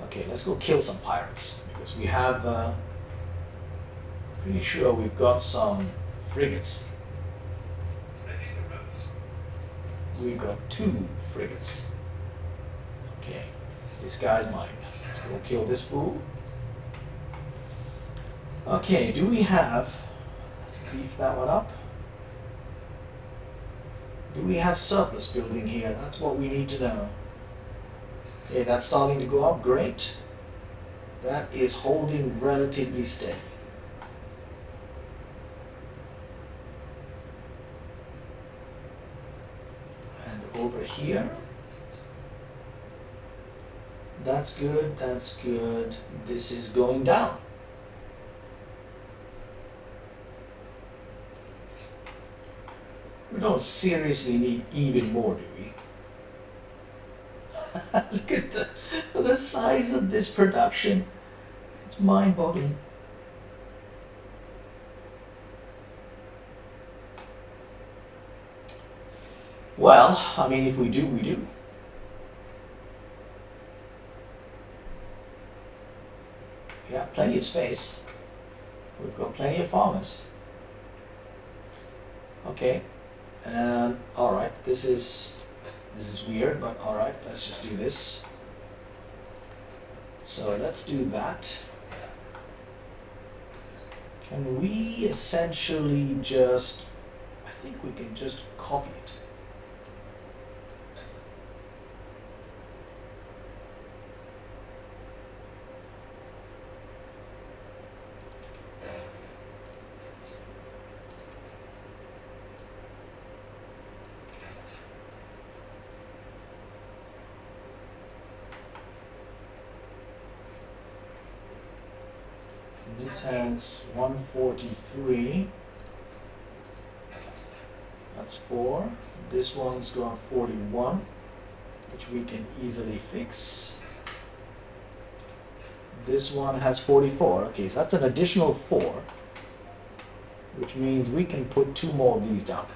[SPEAKER 1] Okay, let's go kill some pirates. Because we have... pretty sure we've got some frigates. We've got 2 frigates. Okay, this guy's mine. Let's go kill this fool. Okay, do we have... Beef that one up. Do we have surplus building here? That's what we need to know. Okay, that's starting to go up. Great. That is holding relatively steady. Over here, that's good, that's good. This is going down. We don't seriously need even more, do we? Look at the size of this production. It's mind-boggling. Well, I mean, if we do, we do. We have plenty of space. We've got plenty of farmers. Okay. All right. This is weird, but all right. Let's just do this. So let's do that. Can we essentially just... I think we can just copy it. This has 143. That's 4. This one's got 41, which we can easily fix. This one has 44. Okay, so that's an additional 4, which means we can put 2 more of these down.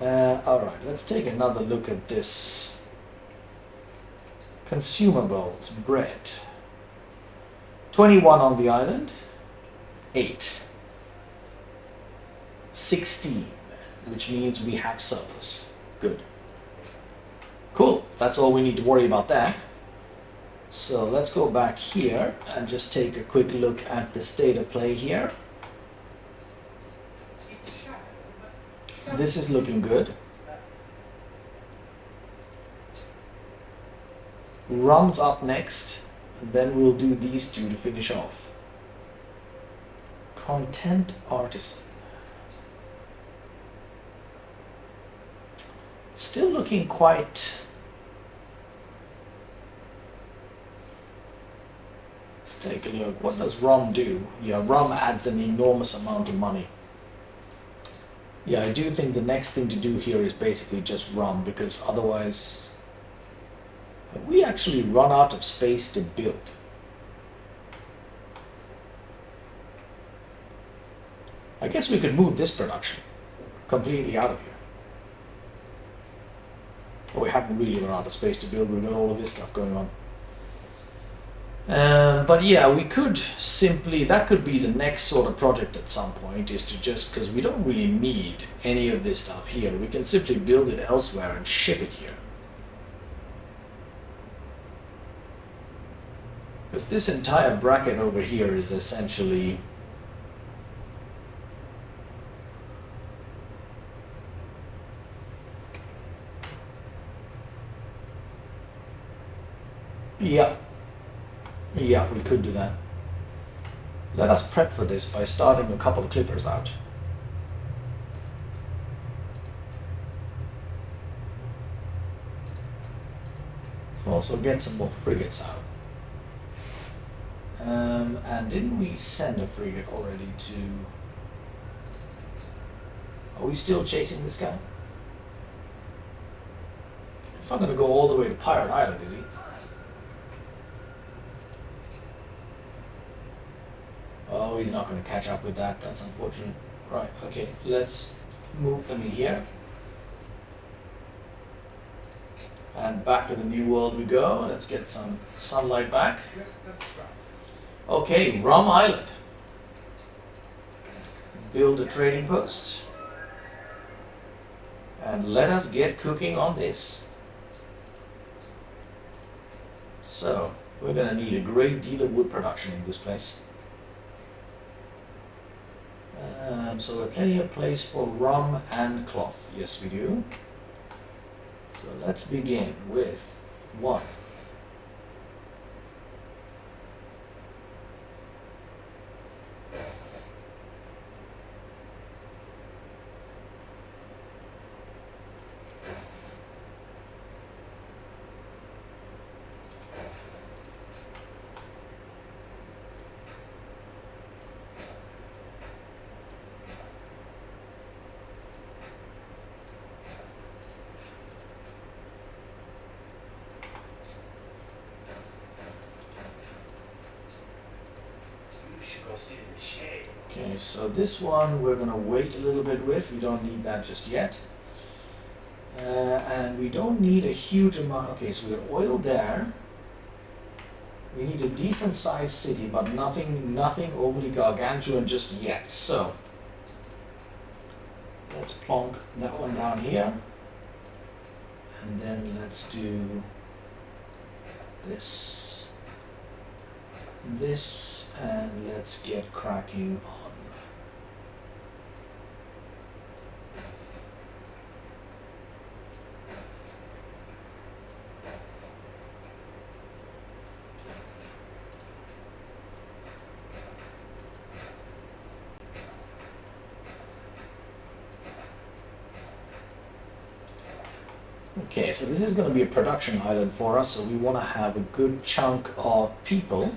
[SPEAKER 1] Alright, let's take another look at this. Consumables, bread. 21 on the island. 8. 16, which means we have surplus. Good. Cool, that's all we need to worry about that. So let's go back here and just take a quick look at the state of play here. This is looking good. Rum's up next, and then we'll do these 2 to finish off. Content Artisan. Still looking quite... Let's take a look. What does rum do? Yeah, rum adds an enormous amount of money. Yeah, I do think the next thing to do here is basically just rum, because otherwise... Have we actually run out of space to build? I guess we could move this production completely out of here. But we haven't really run out of space to build. We've got all of this stuff going on. But yeah, we could simply, that could be the next sort of project at some point, is to just, because we don't really need any of this stuff here, we can simply build it elsewhere and ship it here. Because this entire bracket over here is essentially yeah, we could do that. Let us prep for this by starting a couple of clippers out. So also get some more frigates out. And didn't we send a frigate already to... Are we still chasing this guy? It's not going to go all the way to Pirate Island, is he? Oh, he's not going to catch up with that. That's unfortunate. Right, okay. Let's move them in here. And back to the New World we go. Let's get some sunlight back. Okay, Rum Island. Build a trading post. And let us get cooking on this. So, we're going to need a great deal of wood production in this place. So there's plenty of place for rum and cloth. Yes, we do. So let's begin with one. Okay, so this one we're going to wait a little bit with. We don't need that just yet. And we don't need a huge amount. Okay, so we got oil there. We need a decent sized city, but nothing overly gargantuan just yet. So let's plonk that one down here. And then let's do this, and let's get cracking on. Okay, so this is going to be a production island for us, so we want to have a good chunk of people.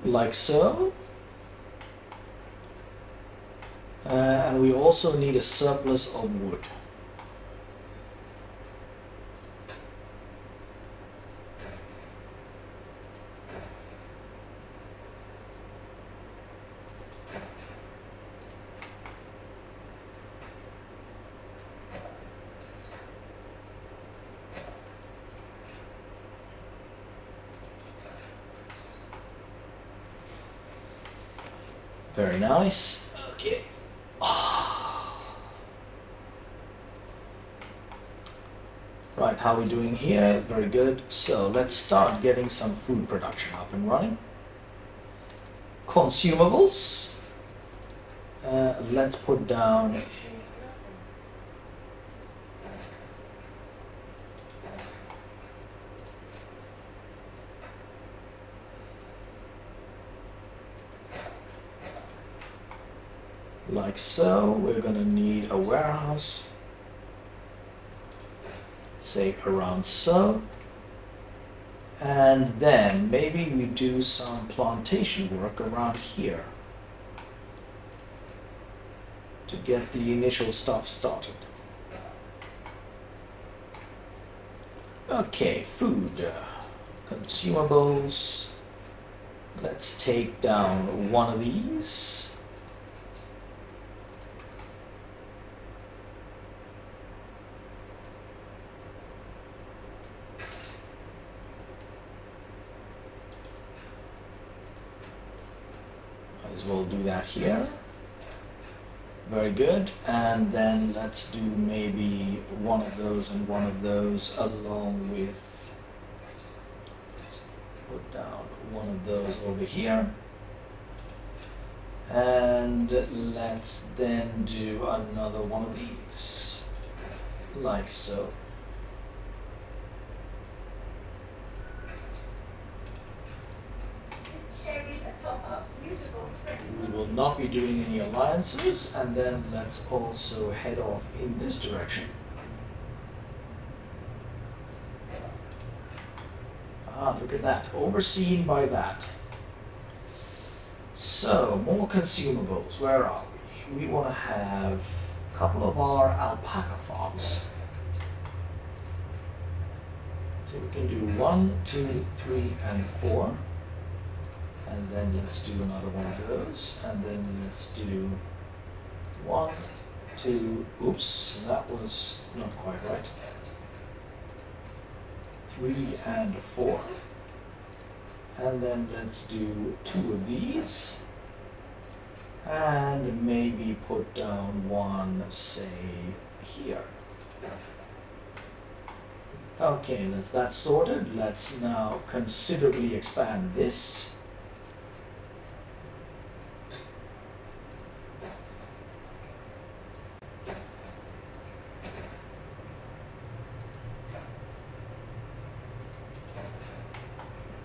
[SPEAKER 1] Like so. And we also need a surplus of wood. Very nice. Okay. Right, how are we doing here? Very good. So let's start getting some food production up and running. Consumables. Let's put down... like so. We're gonna need a warehouse, say around so. And then maybe we do some plantation work around here to get the initial stuff started. Okay, food, consumables. Let's take down one of these. Might as well do that here. Very good. And then let's do maybe one of those and one of those along with, let's put down one of those over here. And let's then do another one of these, like so.
[SPEAKER 2] Cherry atop our beautiful
[SPEAKER 1] We will not be doing any alliances, and then let's also head off in this direction. Ah, look at that, overseen by that. So, more consumables, where are we? We want to have a couple of our alpaca farms. So we can do 1, 2, 3, and 4. And then let's do another one of those, and then let's do 1, 2, oops, that was not quite right. 3 and 4. And then let's do 2 of these, and maybe put down one, say, here. Okay, that's that sorted. Let's now considerably expand this.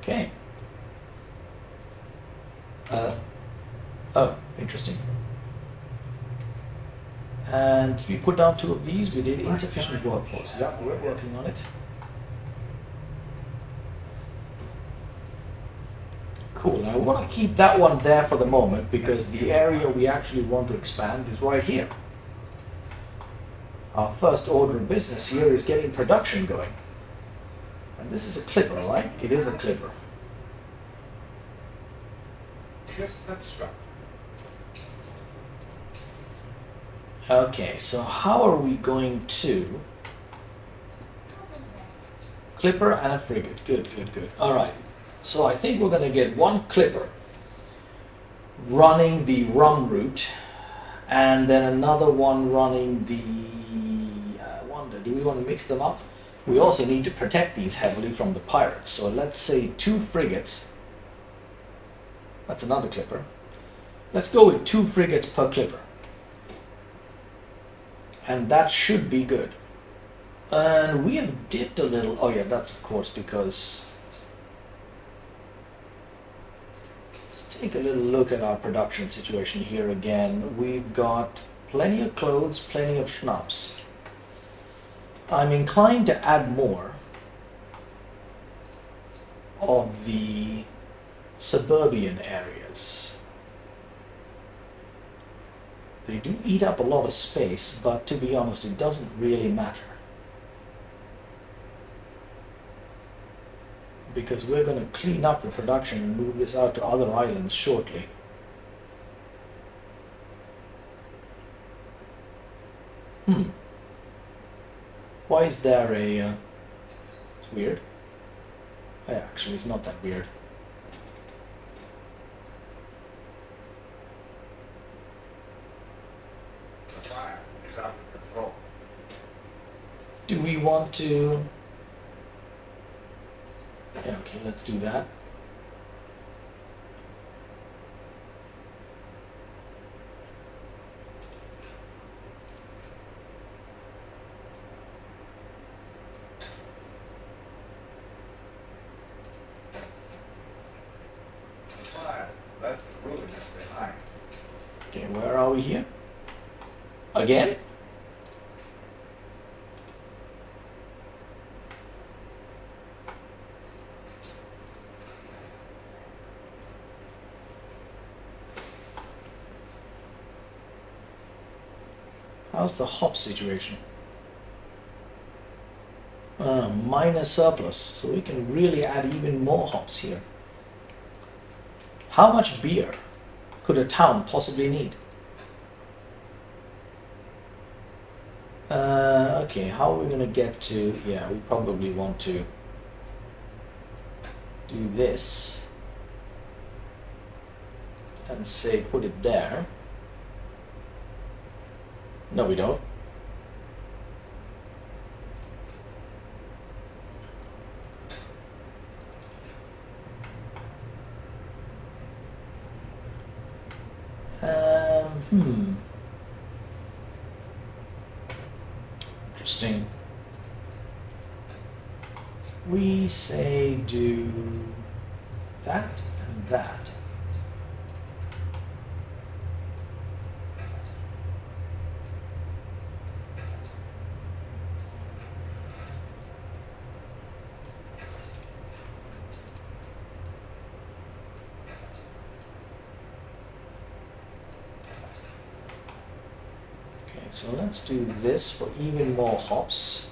[SPEAKER 1] Okay. Oh, interesting. And we put down 2 of these. We did insufficient workforce. Yeah, we're working on it. Cool. Now I want to keep that one there for the moment because the area we actually want to expand is right here. Our first order of business here is getting production going. And this is a clipper, right? It is a clipper.
[SPEAKER 3] Just construct.
[SPEAKER 1] Okay, so how are we going to... Clipper and a frigate. Good, good, good. All right. So I think we're going to get one clipper running the rum route, and then another one running the... I wonder, do we want to mix them up? We also need to protect these heavily from the pirates. So let's say 2 frigates. That's another clipper. Let's go with 2 frigates per clipper. And that should be good. And we have dipped a little. Oh yeah, that's of course because... Let's take a little look at our production situation here again. We've got plenty of clothes, plenty of schnapps. I'm inclined to add more of the suburban areas. They do eat up a lot of space, but to be honest, it doesn't really matter. Because we're going to clean up the production and move this out to other islands shortly. Why is there a... it's weird. Actually, it's not that weird.
[SPEAKER 3] The fire is out of control.
[SPEAKER 1] Do we want to... Yeah, okay, let's do that.
[SPEAKER 3] The fire left the ruins behind.
[SPEAKER 1] Okay, where are we here? Again? How's the hop situation? Minor surplus, so we can really add even more hops here. How much beer could a town possibly need? Okay, how are we gonna get to, yeah, we probably want to do this and say put it there. No, we don't. Interesting. We say do that and that. So let's do this for even more hops.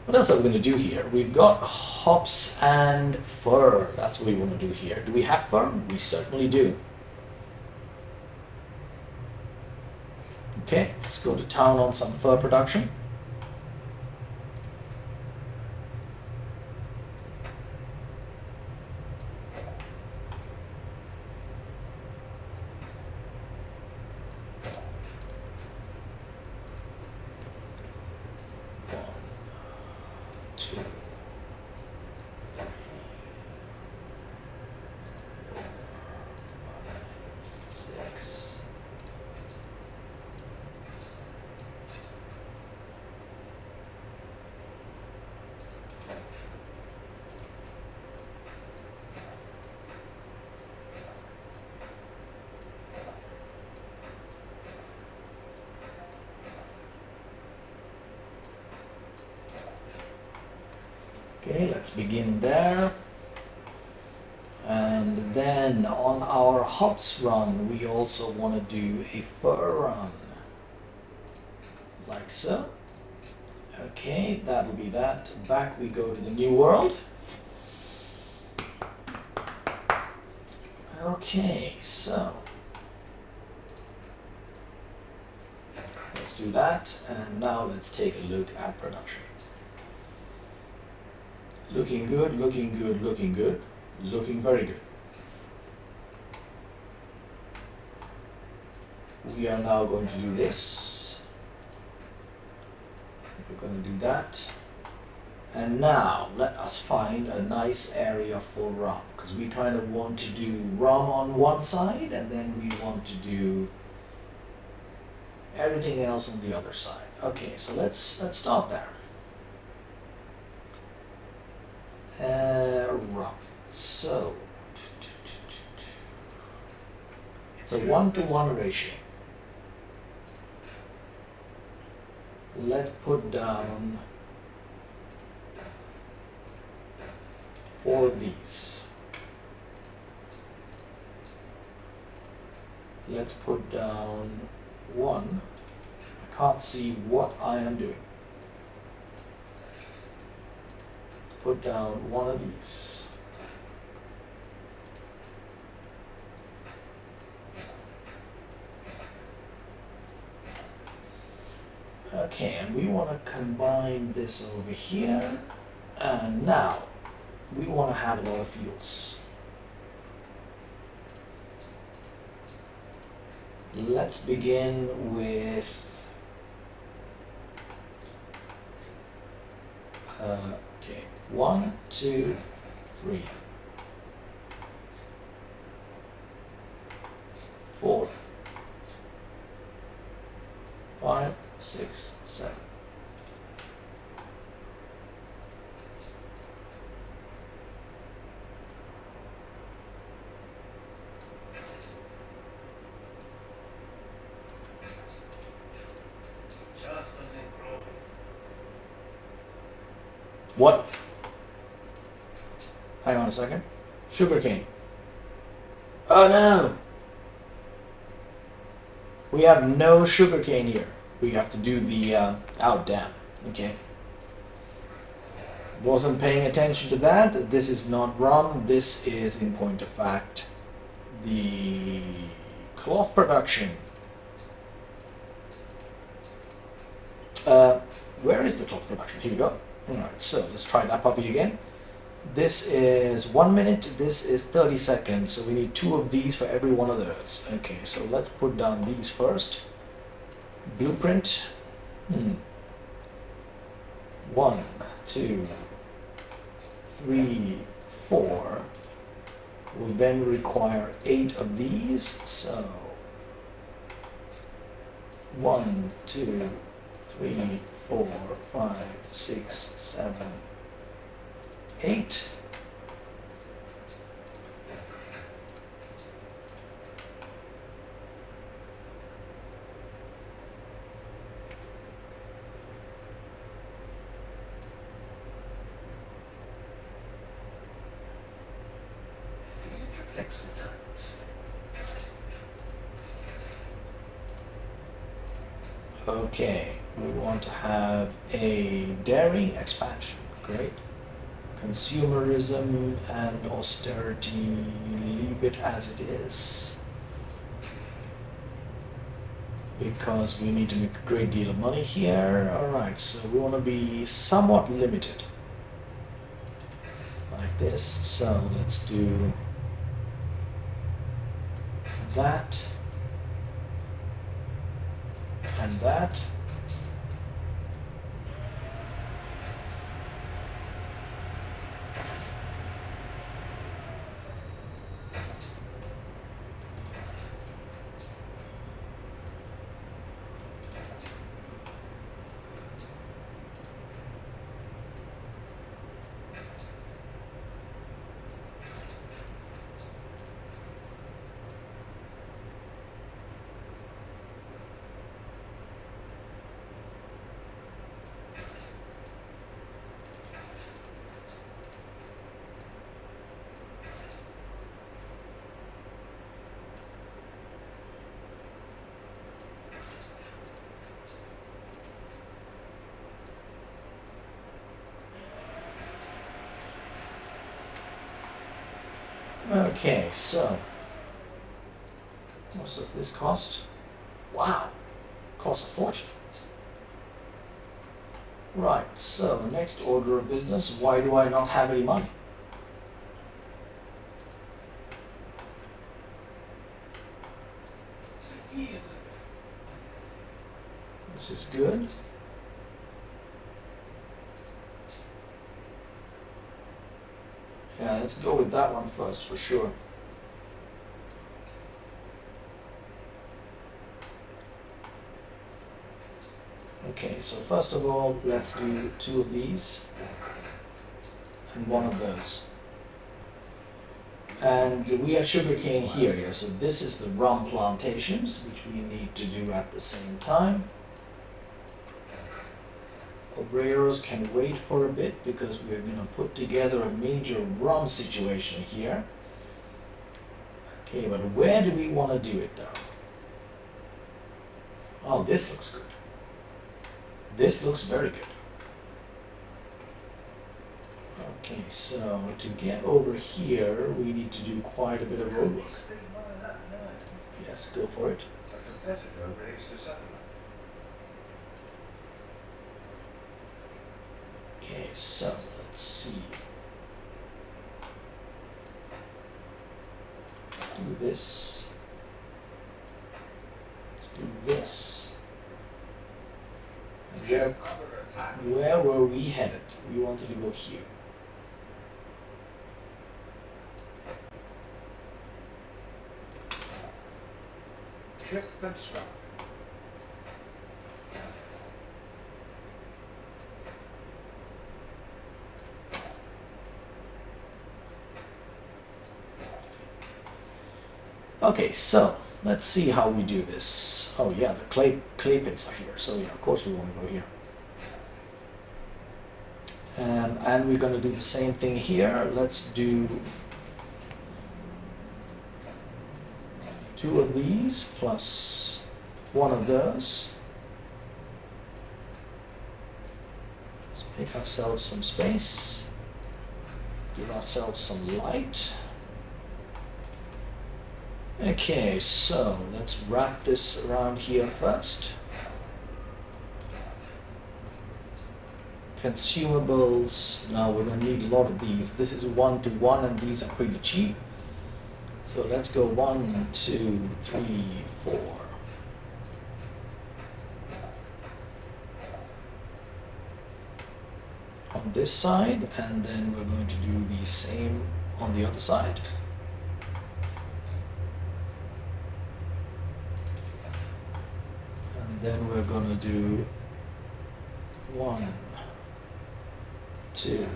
[SPEAKER 1] What else are we going to do here? We've got hops and fir. That's what we want to do here. Do we have fir? We certainly do. Okay, let's go to town on some fir production. Okay, let's begin there. And then on our hops run, we also want to do a fir run. Like so. Okay, that'll be that. Back we go to the new world. Okay, so let's do that. And now let's take a look at production. Looking good, looking good, looking good, looking very good. We are now going to do this. We're going to do that. And now let us find a nice area for rum, because we kind of want to do rum on one side and then we want to do everything else on the other side. Okay, so let's start there. Rum. So it's a 1-to-1 ratio. Let's put down 4 of these. Let's put down 1. I can't see what I am doing. Put down 1 of these. Okay, and we want to combine this over here. And now we want to have a lot of fields. Let's begin with okay, 1, 2, 3, 4, 5, 6, 7. What? Hang on a second. Sugarcane. Oh no! We have no sugarcane here. We have to do the out dam. Okay. Wasn't paying attention to that. This is not rum. This is, in point of fact, the cloth production. Where is the cloth production? Here we go. Alright, so let's try that puppy again. This is 1 minute, this is 30 seconds, so we need 2 of these for every one of those. Okay, so let's put down these first. Blueprint. 1, 2, 3, 4. Will then require 8 of these, so 1, 2, 3, 4, 5, 6, 7, 8.
[SPEAKER 3] Reflects the times.
[SPEAKER 1] Okay, we want to have a dairy expansion. Great. Consumerism and austerity, leave it as it is. Because we need to make a great deal of money here. Alright, so we want to be somewhat limited. Like this. So let's do that. And that. Okay, so what does this cost? Wow, costs a fortune. Right, so next order of business, why do I not have any money? This is good. Yeah, let's go with that one first for sure. Okay, so first of all, let's do 2 of these and 1 of those. And we have sugarcane here, yeah, so this is the rum plantations, which we need to do at the same time. Obreros can wait for a bit because we're going to put together a major rum situation here. Okay, but where do we want to do it though? Oh, this looks good. This looks very good. Okay, so to get over here, we need to do quite a bit of road work. Yes, go for it.
[SPEAKER 3] A competitor raised a settlement.
[SPEAKER 1] Okay, so let's see. Let's do this. Let's do this. And where were we headed? We wanted to go here.
[SPEAKER 3] Ship constructed.
[SPEAKER 1] Okay, so let's see how we do this. Oh yeah, the clay pits are here, so yeah, of course we want to go here. And we're going to do the same thing here. Let's do 2 of these plus 1 of those. Let's make ourselves some space. Give ourselves some light. Okay, so let's wrap this around here first. Consumables, now we're going to need a lot of these. This is 1 to 1 and these are pretty cheap. So let's go 1, 2, 3, 4. On this side, and then we're going to do the same on the other side. And then we're going to do 1, 2,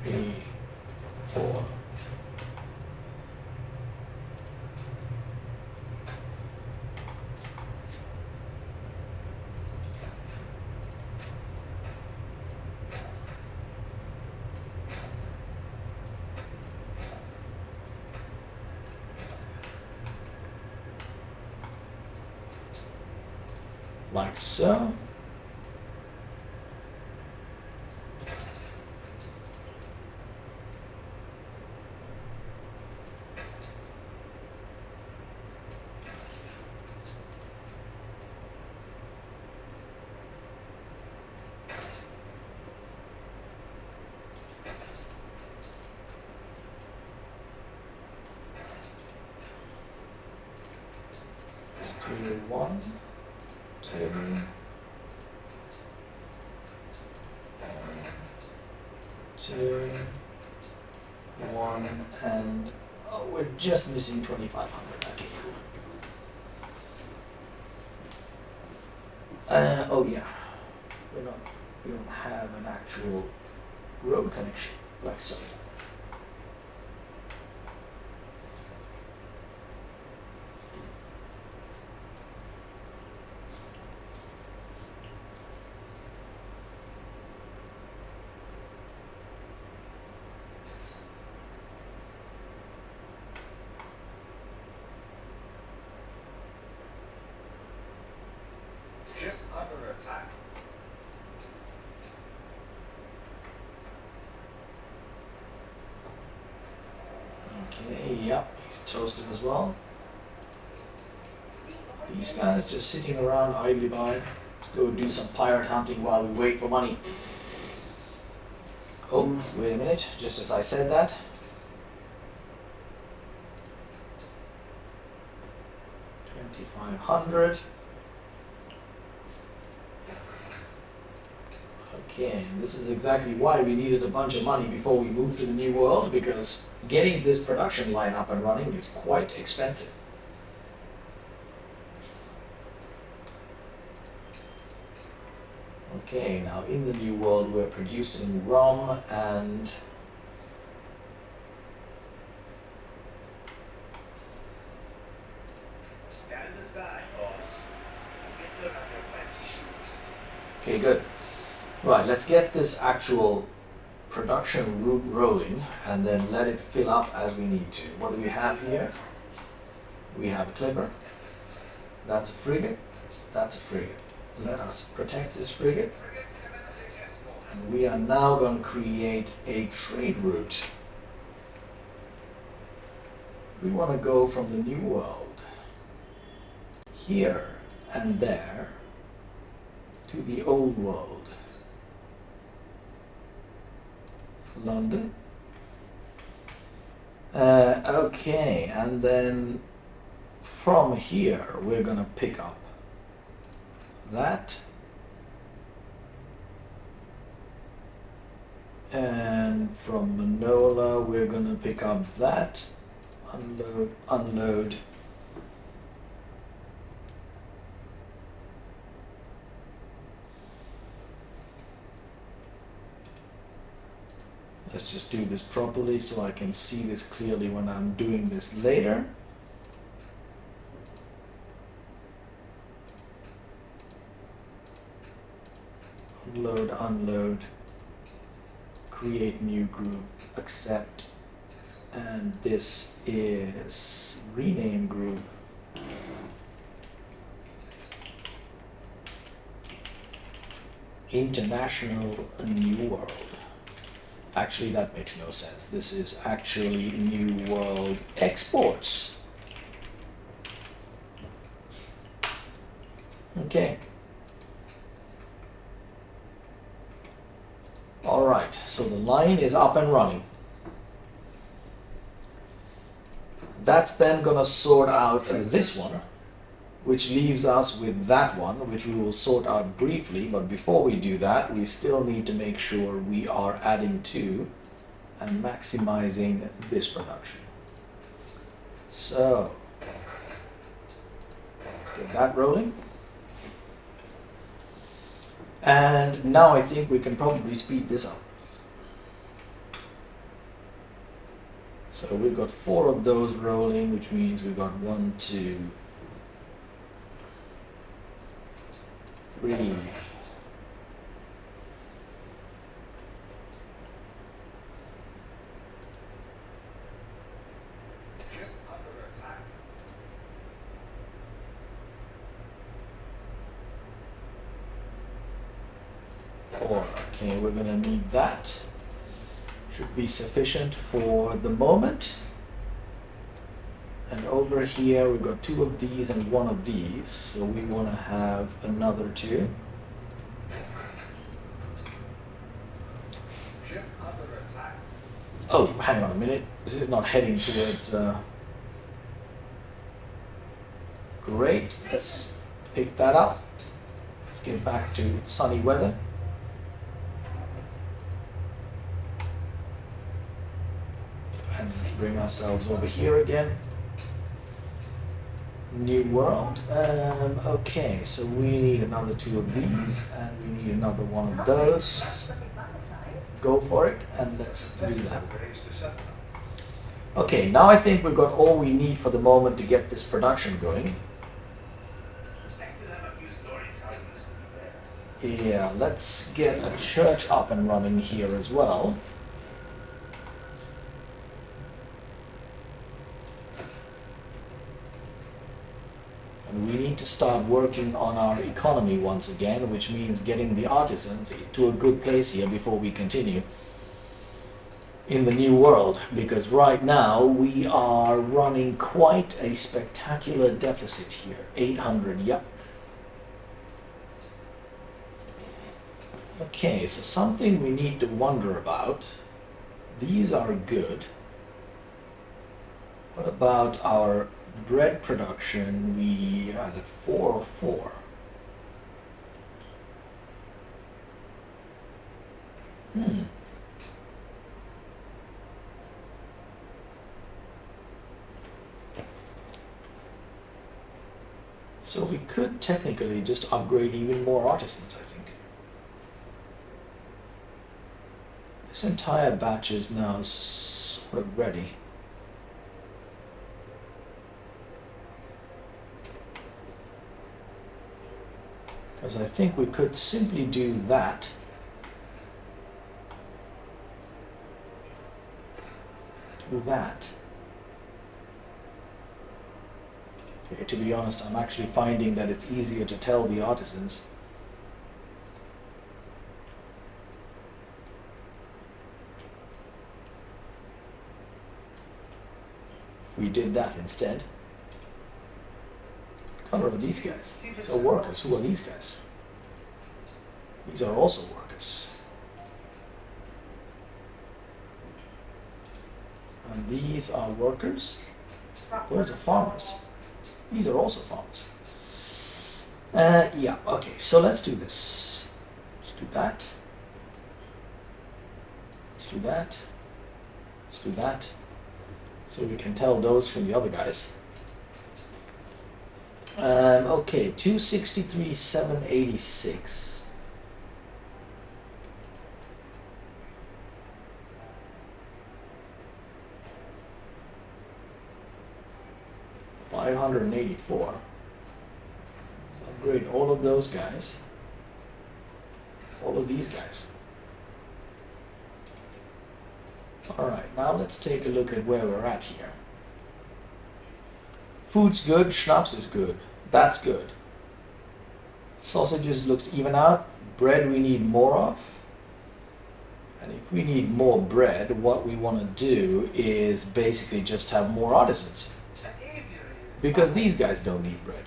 [SPEAKER 1] 3, 4. Like so. Let's do 1, 2, 2, 1, and oh, we're just missing 2,500. Okay, cool. Oh yeah, we don't have an actual road connection like so.
[SPEAKER 3] Ship under attack.
[SPEAKER 1] Okay, yep, he's toasted as well. These guys just sitting around idly by. Let's go do some pirate hunting while we wait for money. Oh, wait a minute, just as I said that. $2,500. Okay, this is exactly why we needed a bunch of money before we moved to the new world, because getting this production line up and running is quite expensive. Okay, now in the new world we're producing rum and
[SPEAKER 3] Stand aside, boss. Get them on your fancy shoes.
[SPEAKER 1] okay, good. Right, let's get this actual production route rolling and then let it fill up as we need to. What do we have here? We have a clipper. That's a frigate. That's a frigate. Let us protect this frigate. And we are now going to create a trade route. We want to go from the new world here and there to the old world. London. Okay, and then from here we're gonna pick up that, and from Manola we're gonna pick up that, unload. Let's just do this properly so I can see this clearly when I'm doing this later. load, unload, create new group, accept, and this is rename group. International New World. Actually, that makes no sense. This is actually New World Exports. Okay. All right, so the line is up and running. That's then gonna sort out this one, which leaves us with that one, which we will sort out briefly. But before we do that, we still need to make sure we are adding to and maximizing this production. So let's get that rolling. And now I think we can probably speed this up. So we've got 4 of those rolling, which means we've got 1, 2, 3. Okay, we're gonna need that. Should be sufficient for the moment. And over here we've got 2 of these and 1 of these, so we want to have another 2. Oh, hang on a minute. This is not heading towards. Great. Let's pick that up. Let's get back to sunny weather. And let's bring ourselves over here again. New world. Okay, so we need another 2 of these, and we need another 1 of those. Go for it, and let's do that. Okay, now I think we've got all we need for the moment to get this production going. Yeah, let's get a church up and running here as well. And we need to start working on our economy once again, which means getting the artisans to a good place here before we continue in the new world, because right now we are running quite a spectacular deficit here. 800, yep. Okay, so something we need to wonder about. These are good. What about our bread production? We added 4 of 4. So we could technically just upgrade even more artisans, I think. This entire batch is now sort of ready. Because I think we could simply do that. Do that. Okay, to be honest, I'm actually finding that it's easier to tell the artisans. We did that instead. Color of these guys. These are workers. Who are these guys? These are also workers. And these are workers. Those are farmers. These are also farmers. Yeah, okay, so let's do this. Let's do that. Let's do that. Let's do that. So we can tell those from the other guys. Okay, 263, 786. $584. So upgrade all of those guys. all of these guys. Alright, now let's take a look at where we're at here. Food's good, schnapps is good. That's good. Sausages looks even out. Bread we need more of. And if we need more bread, what we want to do is basically just have more artisans. Because these guys don't need bread.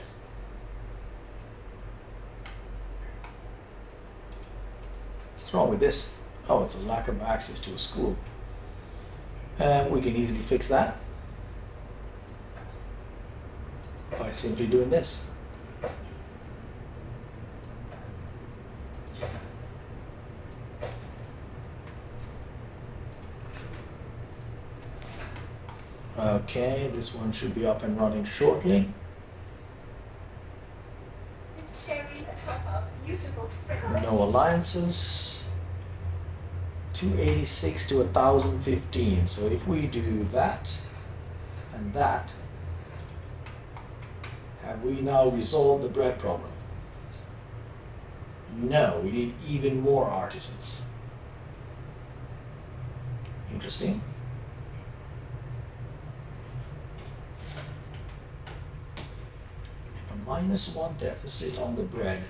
[SPEAKER 1] What's wrong with this? Oh, it's a lack of access to a school. And we can easily fix that by simply doing this. Okay, this one should be up and running shortly.
[SPEAKER 2] Cherry topper, beautiful fruit.
[SPEAKER 1] No alliances. 286 to 1015. So if we do that and that, have we now resolved the bread problem? No, we need even more artisans. Interesting. A -1 deficit on the bread.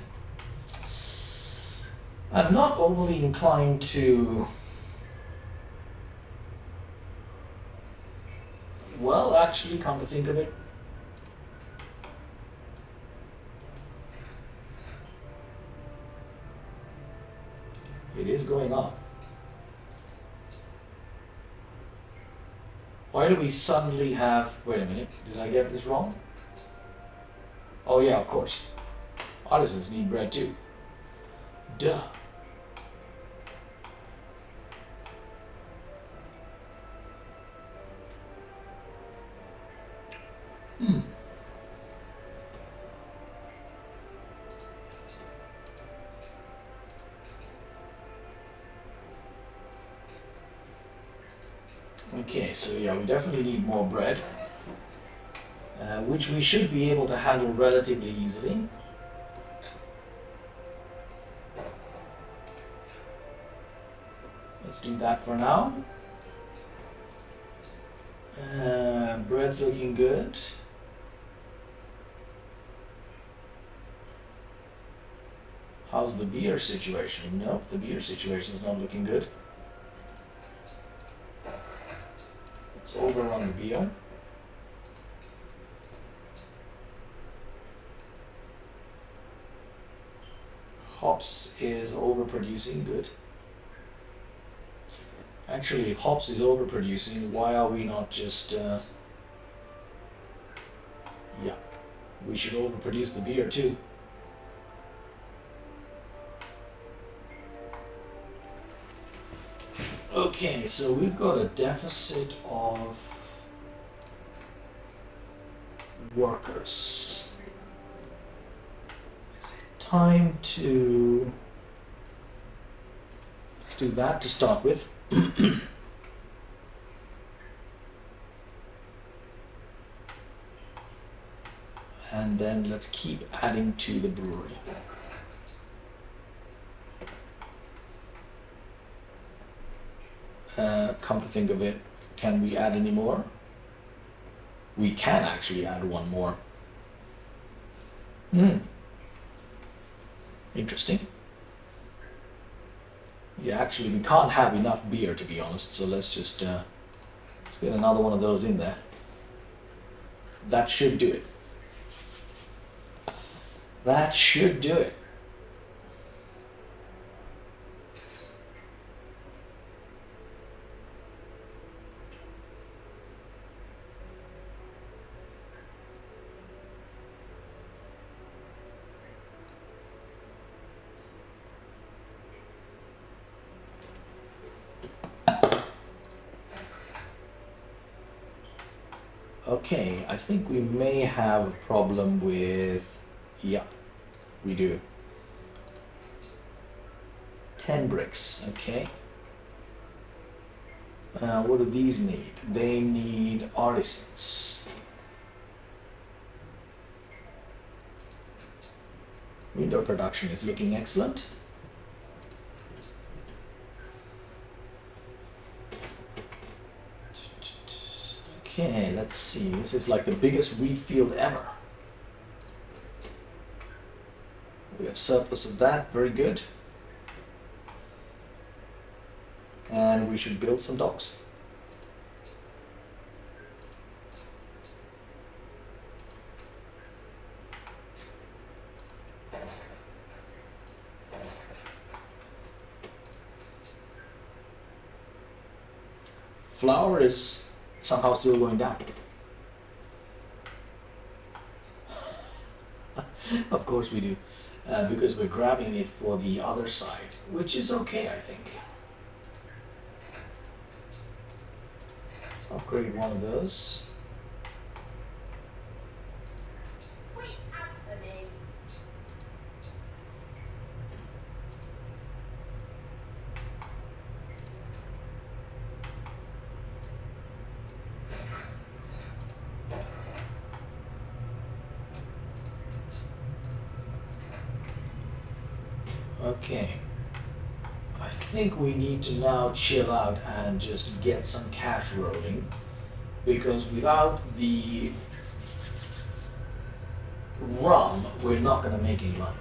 [SPEAKER 1] I'm not overly inclined to... Well, actually, come to think of it, it is going up. Why do we suddenly have... Wait a minute, did I get this wrong? Oh yeah, of course. Artisans need bread too. Duh. Okay, so yeah, we definitely need more bread, which we should be able to handle relatively easily. Let's do that for now. Bread's looking good. How's the beer situation? Nope, the beer situation is not looking good. Let's overrun the beer. Hops is overproducing, good. Actually, if hops is overproducing, why are we not just... yeah, we should overproduce the beer too. Okay, so we've got a deficit of workers. Is it time to... Let's do that to start with. And then let's keep adding to the brewery. Come to think of it, can we add any more? We can actually add one more. Interesting. Yeah, actually we can't have enough beer, to be honest, so let's just let's get another one of those in there. That should do it. That should do it. Okay, I think we may have a problem with... Yeah, we do. 10 bricks, okay. What do these need? They need artisans. Window production is looking excellent. Okay, let's see. This is like the biggest wheat field ever. We have surplus of that, very good. And we should build some docks. Flour is somehow still going down. Of course we do, because we're grabbing it for the other side, which is okay, I think. Let's upgrade one of those.
[SPEAKER 2] Sweet as for me.
[SPEAKER 1] Okay. I think we need to now chill out and just get some cash rolling, because without the rum, we're not going to make any money.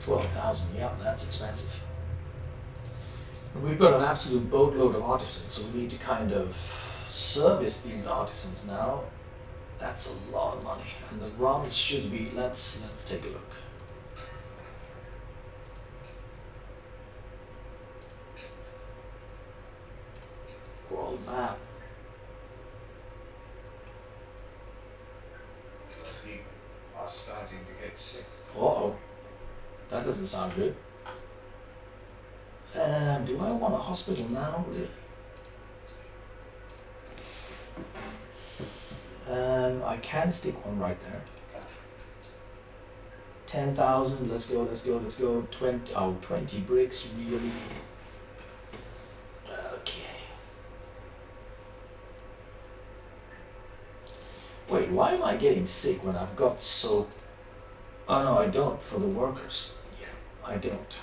[SPEAKER 1] $12,000, yeah, that's expensive. And we've got an absolute boatload of artisans, so we need to kind of service these artisans now. That's a lot of money, and the ROMs should be. Let's take a look. World map.
[SPEAKER 3] Those people are starting to get sick.
[SPEAKER 1] Uh-oh, that doesn't sound good. Do I want a hospital now, really? I can stick one right there. 10,000, let's go. 20 bricks, really? Okay. Wait, why am I getting sick when I've got so... Oh no, I don't, for the workers. Yeah, I don't.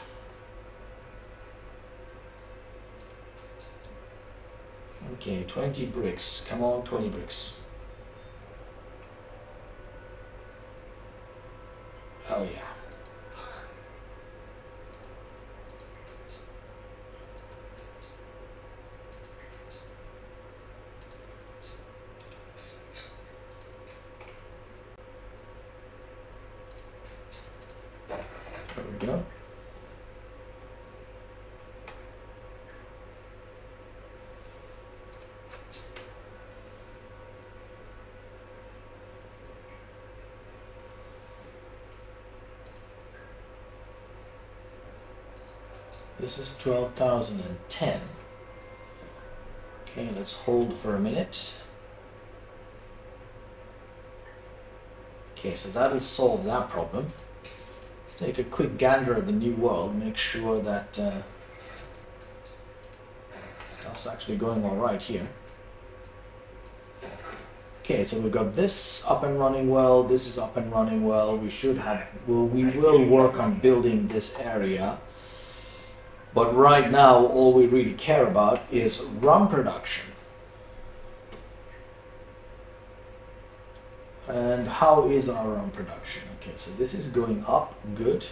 [SPEAKER 1] Okay, 20 bricks. Come on, 20 bricks. Oh yeah. There we go. This is 12,010. Okay, let's hold for a minute. Okay, so that'll solve that problem. Take a quick gander at the new world, make sure that stuff's actually going all right here. Okay, so we've got this up and running well, this is up and running well. We should have, we will work on building this area. But right now, all we really care about is rum production. And how is our rum production? Okay, so this is going up, good.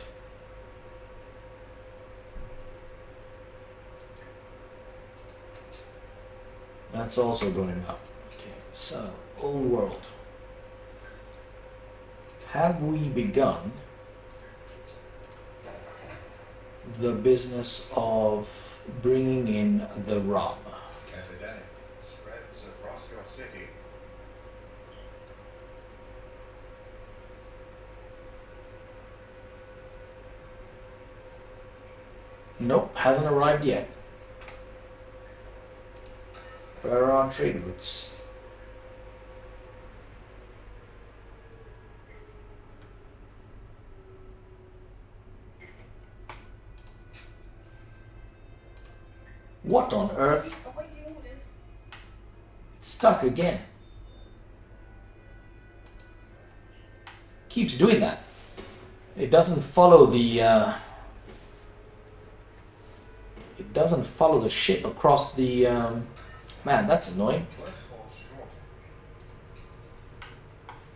[SPEAKER 1] That's also going up. Okay, so, old world. Have we begun the business of bringing in the rum?
[SPEAKER 3] Epidemic spreads across your city.
[SPEAKER 1] Nope, hasn't arrived yet. Where are our trade routes? What on earth?
[SPEAKER 2] Awaiting orders.
[SPEAKER 1] It's stuck again. Keeps doing that. It doesn't follow the It doesn't follow the ship across the... Man, that's annoying.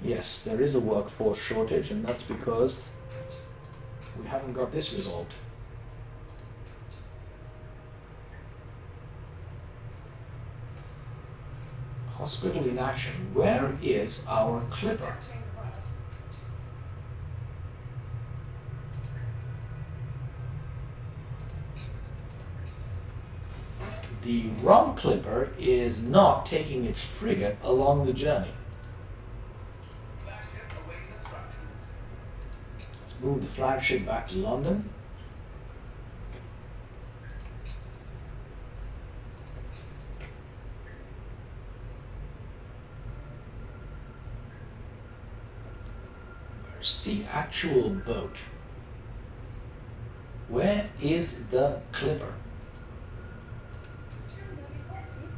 [SPEAKER 1] Yes, there is a workforce shortage, and that's because we haven't got this resolved. Hospital in action. Where is our clipper? The rum clipper is not taking its frigate along the journey.
[SPEAKER 3] Flagship awaiting instructions.
[SPEAKER 1] Let's move the flagship back to London. Where's the actual boat? Where is the clipper?
[SPEAKER 2] Soon they'll report to you.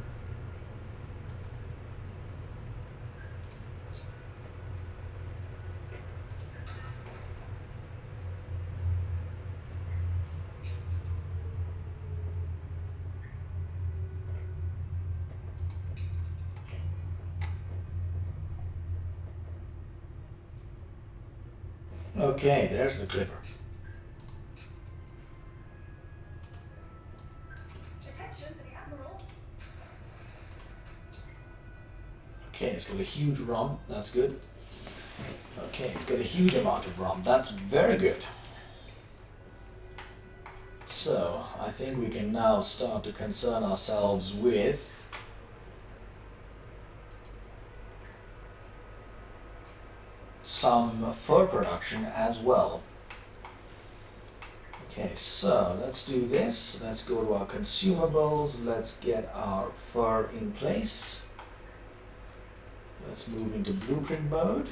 [SPEAKER 1] Okay, there's the clipper.
[SPEAKER 2] Attention for the Admiral.
[SPEAKER 1] Okay, it's got a huge rum. That's good. Okay, it's got a huge amount of rum. That's very good. So, I think we can now start to concern ourselves with some fur production as well. Okay, so let's do this. Let's go to our consumables. Let's get our fur in place. Let's move into blueprint mode.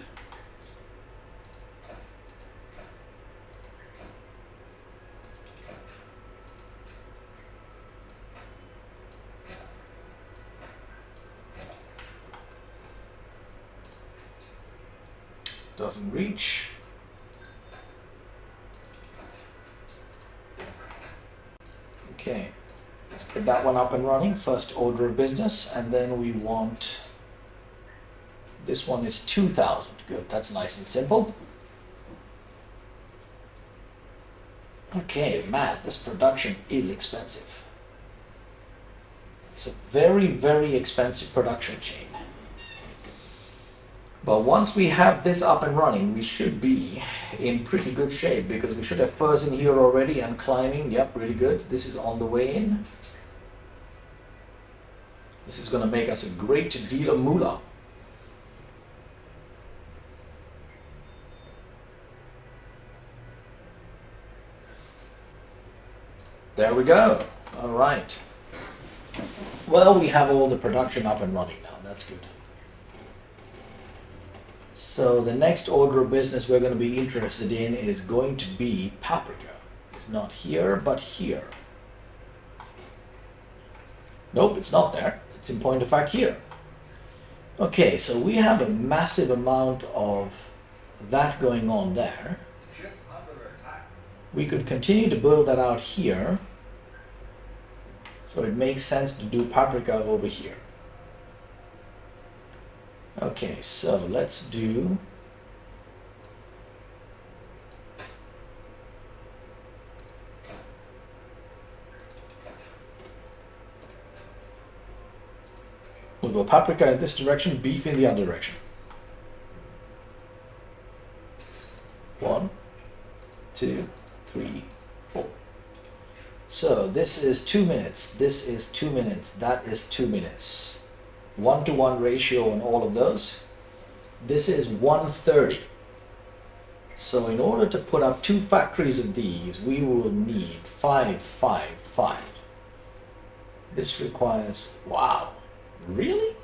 [SPEAKER 1] Doesn't reach. Okay, let's get that one up and running. First order of business, and then we want, this one is 2,000. Good, that's nice and simple. Okay, man, this production is expensive. It's a very, very expensive production chain. But once we have this up and running, we should be in pretty good shape because we should have furs in here already and climbing. Yep, really good. This is on the way in. This is going to make us a great deal of moolah. There we go. All right. Well, we have all the production up and running now. That's good. So the next order of business we're going to be interested in is going to be paprika. It's not here, but here. Nope, it's not there. It's in point of fact here. Okay, so we have a massive amount of that going on there.
[SPEAKER 3] Ship under attack.
[SPEAKER 1] We could continue to build that out here. So it makes sense to do paprika over here. Okay, so let's do we'll go paprika in this direction, beef in the other direction. 1, 2, 3, 4. So this is 2 minutes, this is 2 minutes, that is 2 minutes. 1-to-1 ratio on all of those. This is 130. So in order to put up 2 factories of these, we will need 5, 5, 5. This requires, wow, really?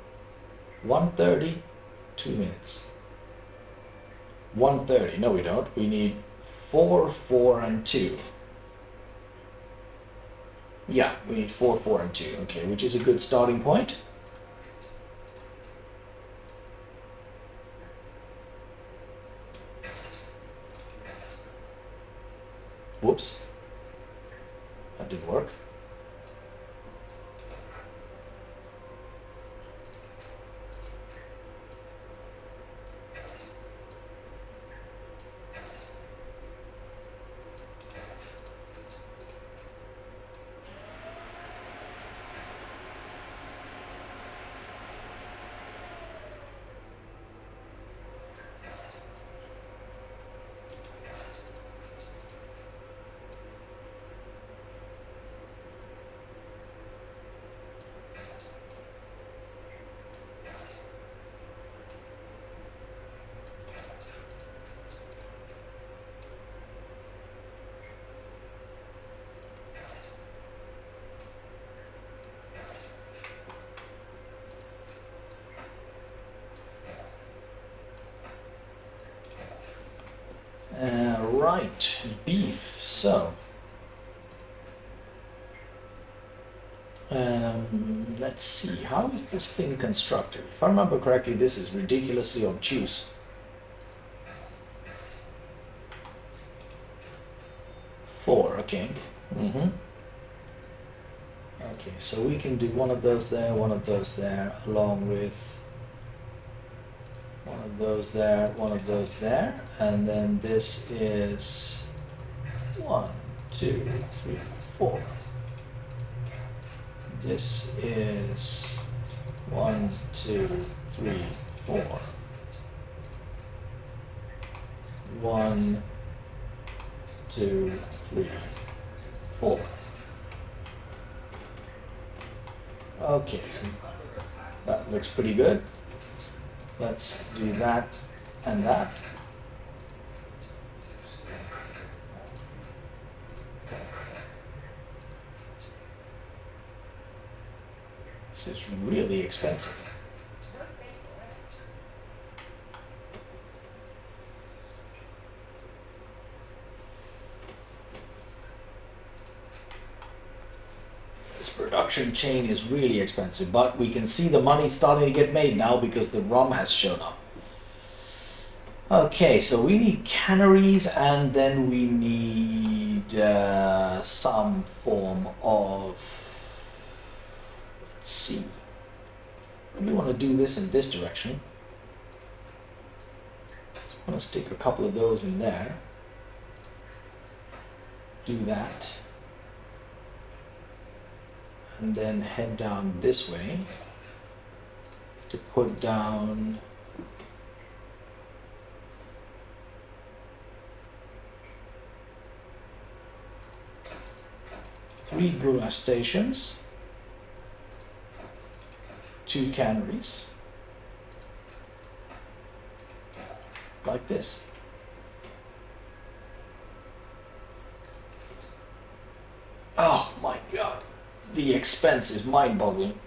[SPEAKER 1] 130, 2 minutes. 130, no we don't. We need 4, 4, and 2. Yeah, we need 4, 4, and 2. Okay, which is a good starting point. Whoops. That didn't work. Right, beef. So, let's see. How is this thing constructed? If I remember correctly, this is ridiculously obtuse. 4, okay. Okay, so we can do one of those there, one of those there, along with one of those there, one of those there, and then this is 1, 2, 3, 4. This is 1, 2, 3, 4. 1, 2, 3, 4. Okay, so that looks pretty good. Let's do that and that. This is really expensive. Production chain is really expensive, but we can see the money starting to get made now because the rum has shown up. Okay, so we need canneries, and then we need some form of, let's see, I really want to do this in this direction. So I'm going to stick a couple of those in there. Do that. And then head down this way to put down three goulash stations, 2 canneries, like this. Oh my God. The expense is mind-boggling.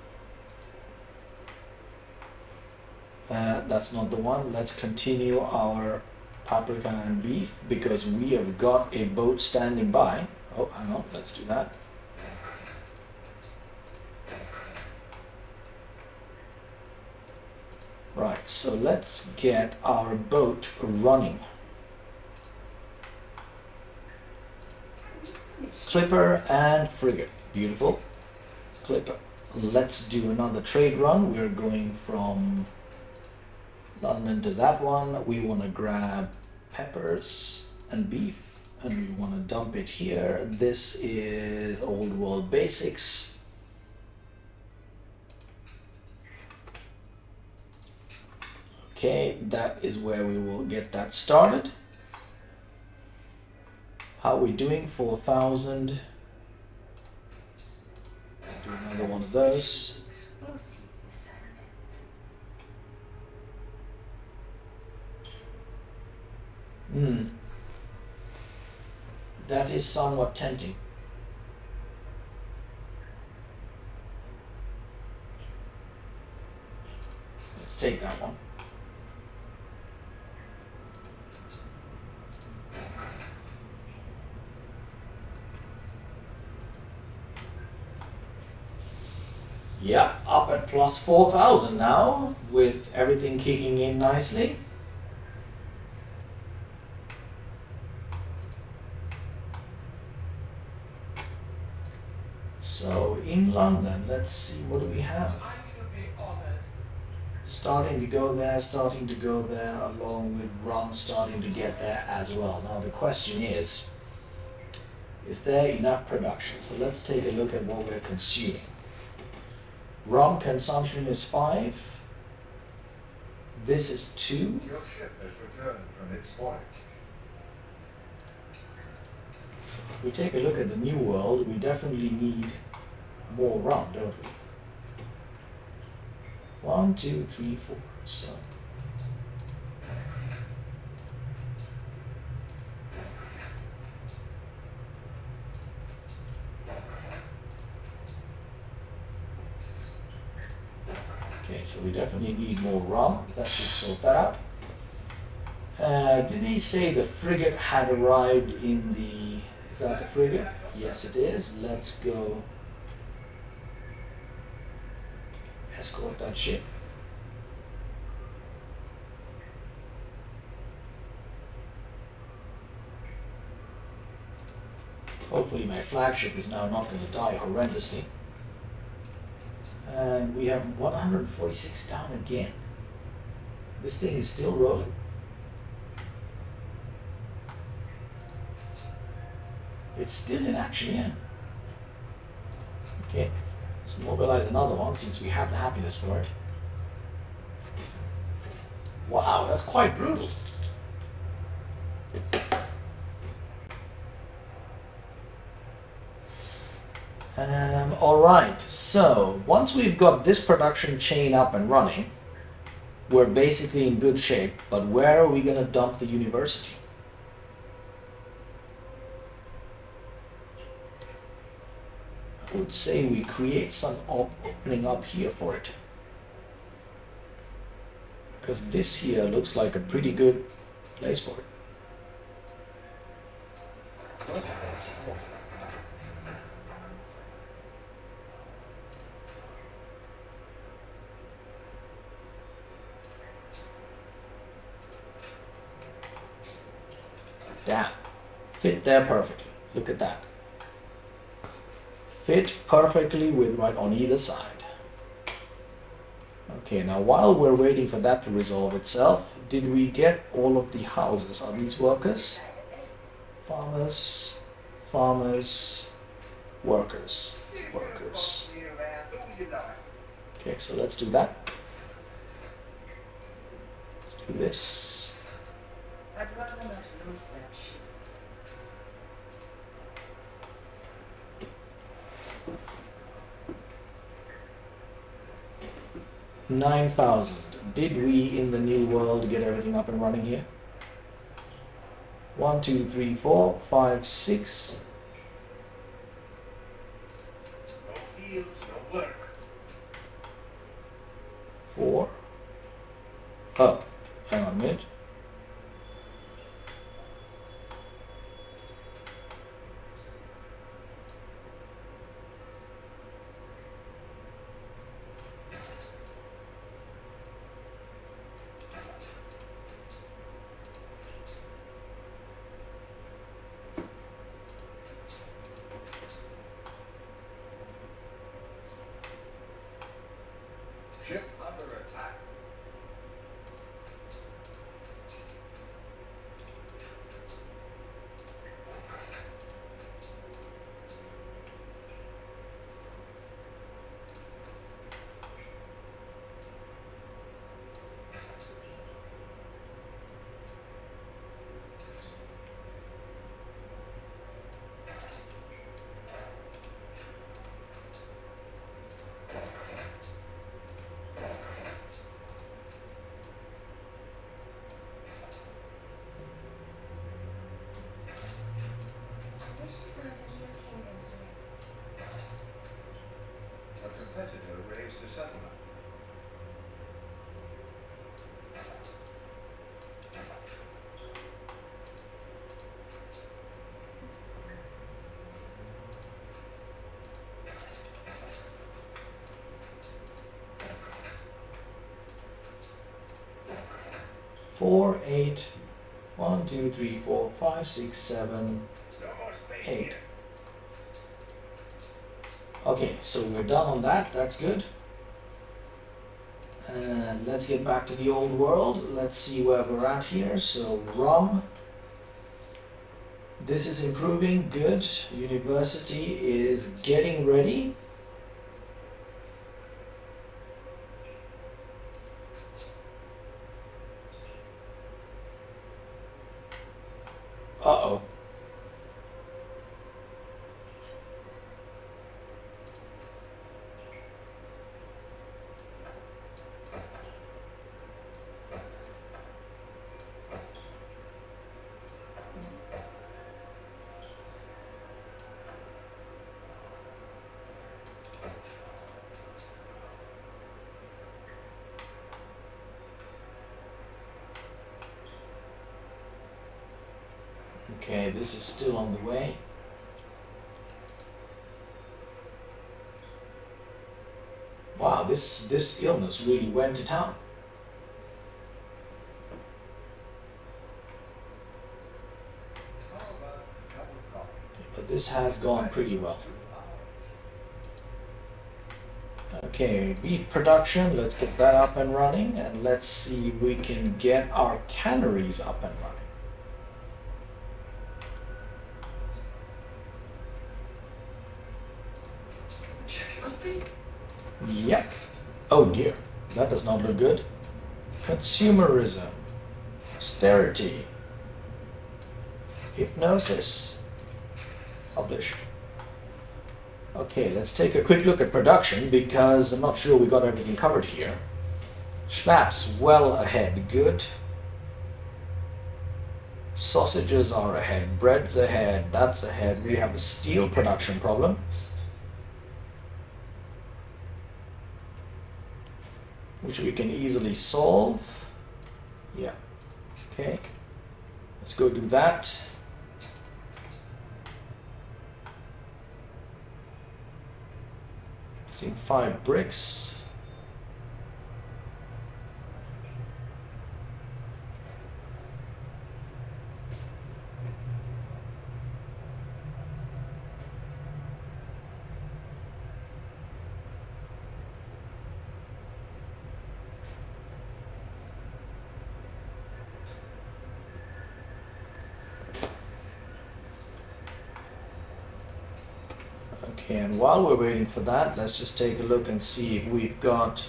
[SPEAKER 1] That's not the one. Let's continue our paprika and beef because we have got a boat standing by. Oh, hang on. Let's do that. Right, so let's get our boat running. Clipper and frigate. Beautiful. Clipper. Let's do another trade run. We're going from London to that one. We want to grab peppers and beef and we want to dump it here. This is Old World Basics. Okay, that is where we will get that started. How are we doing? 4,000. Let's do another one of those.
[SPEAKER 2] Explosive assignment.
[SPEAKER 1] That is somewhat tempting. Let's take that one. Yeah, up at plus 4,000 now, with everything kicking in nicely. So in London, let's see, what do we have? Starting to go there, along with rum starting to get there as well. Now the question is there enough production? So let's take a look at what we're consuming. Rum consumption is 5. This is 2.
[SPEAKER 3] Your ship has returned from its voyage.
[SPEAKER 1] So if we take a look at the New World, we definitely need more rum, don't we? 1, 2, 3, 4. So okay, so we definitely need more rum. That should sort that out. Did he say the frigate had arrived in the... Is that the frigate? Yes, it is. Let's go escort that ship. Hopefully my flagship is now not going to die horrendously. And we have 146 down again. This thing is still rolling. It's still in action, yeah. Okay, let's mobilize another one since we have the happiness for it. Wow, that's quite brutal. Alright, so once we've got this production chain up and running, we're basically in good shape, but where are we going to dump the university? I would say we create some opening up here for it. Because this here looks like a pretty good place for it. Damn. Fit there perfectly. Look at that. Fit perfectly with right on either side. Okay, now while we're waiting for that to resolve itself, did we get all of the houses? Are these workers? Farmers, farmers, workers, workers. Okay, so let's do that. Let's do this.
[SPEAKER 2] I'd rather not lose that ship.
[SPEAKER 1] $9,000. Did we in the new world get everything up and running here? 1, 2, 3, 4, 5, 6.
[SPEAKER 3] No fields, no work.
[SPEAKER 1] 4. Oh, hang on a minute.
[SPEAKER 3] Ship under attack.
[SPEAKER 2] I wish to find a new kingdom here.
[SPEAKER 3] A competitor raised a settlement.
[SPEAKER 1] Four, 8, 1, 2, 3, 4, 5, 6, 7,
[SPEAKER 3] No more space
[SPEAKER 1] 8.
[SPEAKER 3] here.
[SPEAKER 1] Okay, so we're done on that. That's good. And let's get back to the old world. Let's see where we're at here. So rum. This is improving. Good. University is getting ready. Uh-oh. Okay, this is still on the way. Wow, this illness really went to town. But this has gone pretty well. Okay, beef production, let's get that up and running, and let's see if we can get our canneries up and running. Yep. Oh dear, that does not look good. Consumerism, austerity, hypnosis, publish. Okay, let's take a quick look at production because I'm not sure we got everything covered here. Schnapps well ahead, good. Sausages are ahead, bread's ahead, that's ahead. We have a steel production problem. Which we can easily solve. Yeah, okay. Let's go do that. Seeing 5 bricks. Okay, and while we're waiting for that, let's just take a look and see if we've got,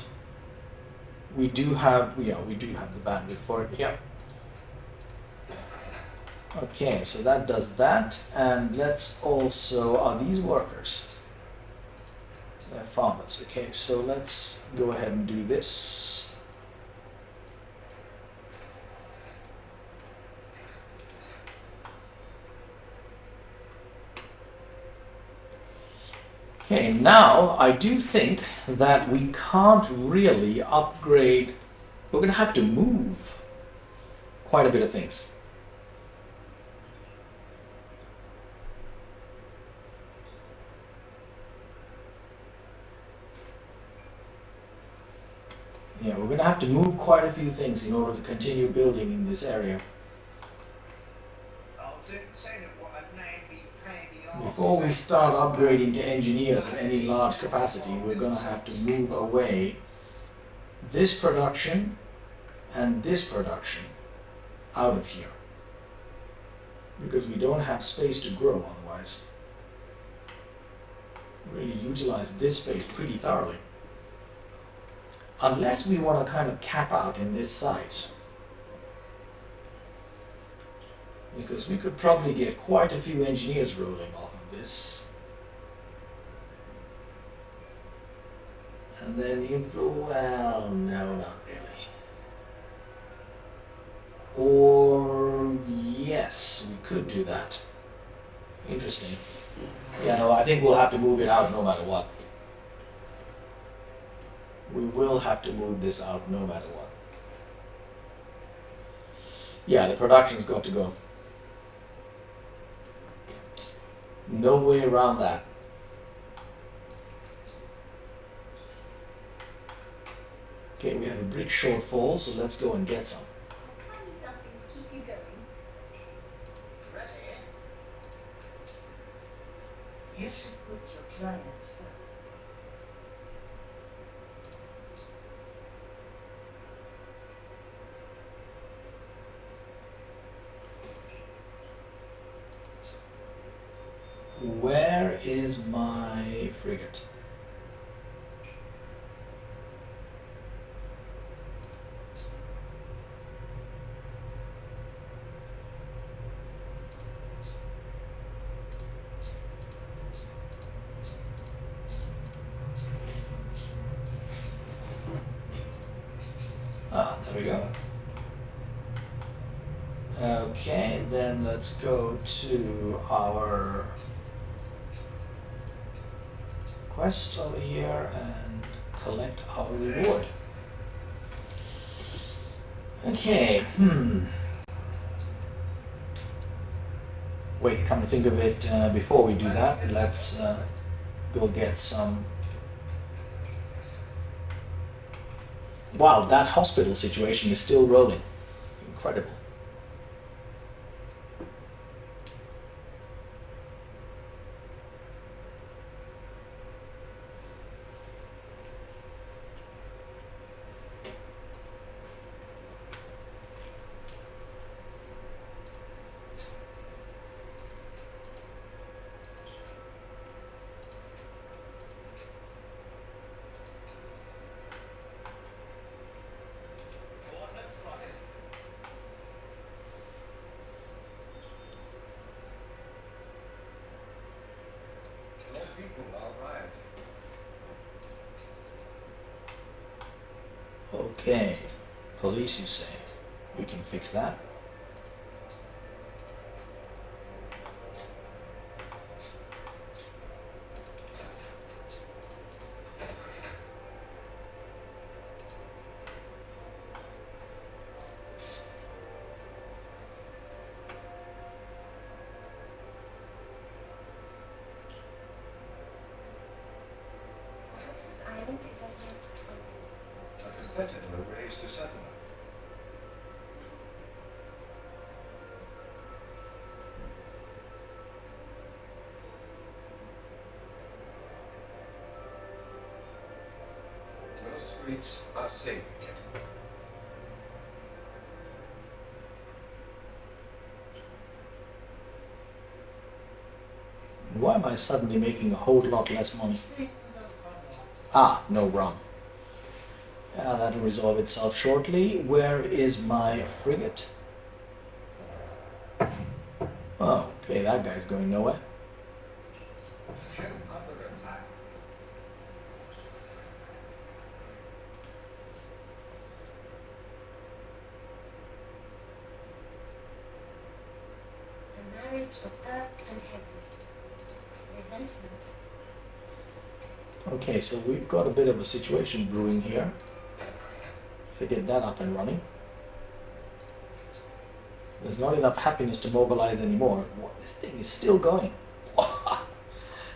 [SPEAKER 1] we do have the bandwidth for it, yeah. Okay, so that does that, and let's also, are these workers? They're farmers, okay, so let's go ahead and do this. Okay, now I do think that we can't really upgrade. We're going to have to move quite a bit of things. Yeah, we're going to have to move quite a few things in order to continue building in this area. Before we start upgrading to engineers in any large capacity, we're going to have to move away this production and this production out of here. Because we don't have space to grow otherwise. Really utilize this space pretty thoroughly. Unless we want to kind of cap out in this size. Because we could probably get quite a few engineers rolling off of this. And then well, no, not really. Or, yes, we could do that. Interesting. Yeah, no, I think we'll have to move it out no matter what. We will have to move this out no matter what. Yeah, the production's got to go. No way around that. Okay, we have a brick shortfall, so let's go and get some.
[SPEAKER 2] I'll tell you something to keep you going.
[SPEAKER 3] Ready?
[SPEAKER 4] You should put your clients first.
[SPEAKER 1] Where is my frigate? Ah, there we go. Okay, then let's go to our quest over here and collect our reward. Wait, come to think of it, before we do that, let's go get some... Wow, that hospital situation is still rolling. Incredible. Okay, police you say. We can fix that.
[SPEAKER 2] Perhaps this island is as yet open.
[SPEAKER 3] A competitor raised a settlement. No streets are safe here.
[SPEAKER 1] Why am I suddenly making a whole lot less money? Ah, no rum. Yeah, that'll resolve itself shortly. Where is my frigate? Oh, okay, that guy's going nowhere.
[SPEAKER 3] Ship under attack.
[SPEAKER 2] A marriage of earth and heaven. Resentment.
[SPEAKER 1] Okay, so we've got a bit of a situation brewing here. To get that up and running. There's not enough happiness to mobilize anymore. This thing is still going.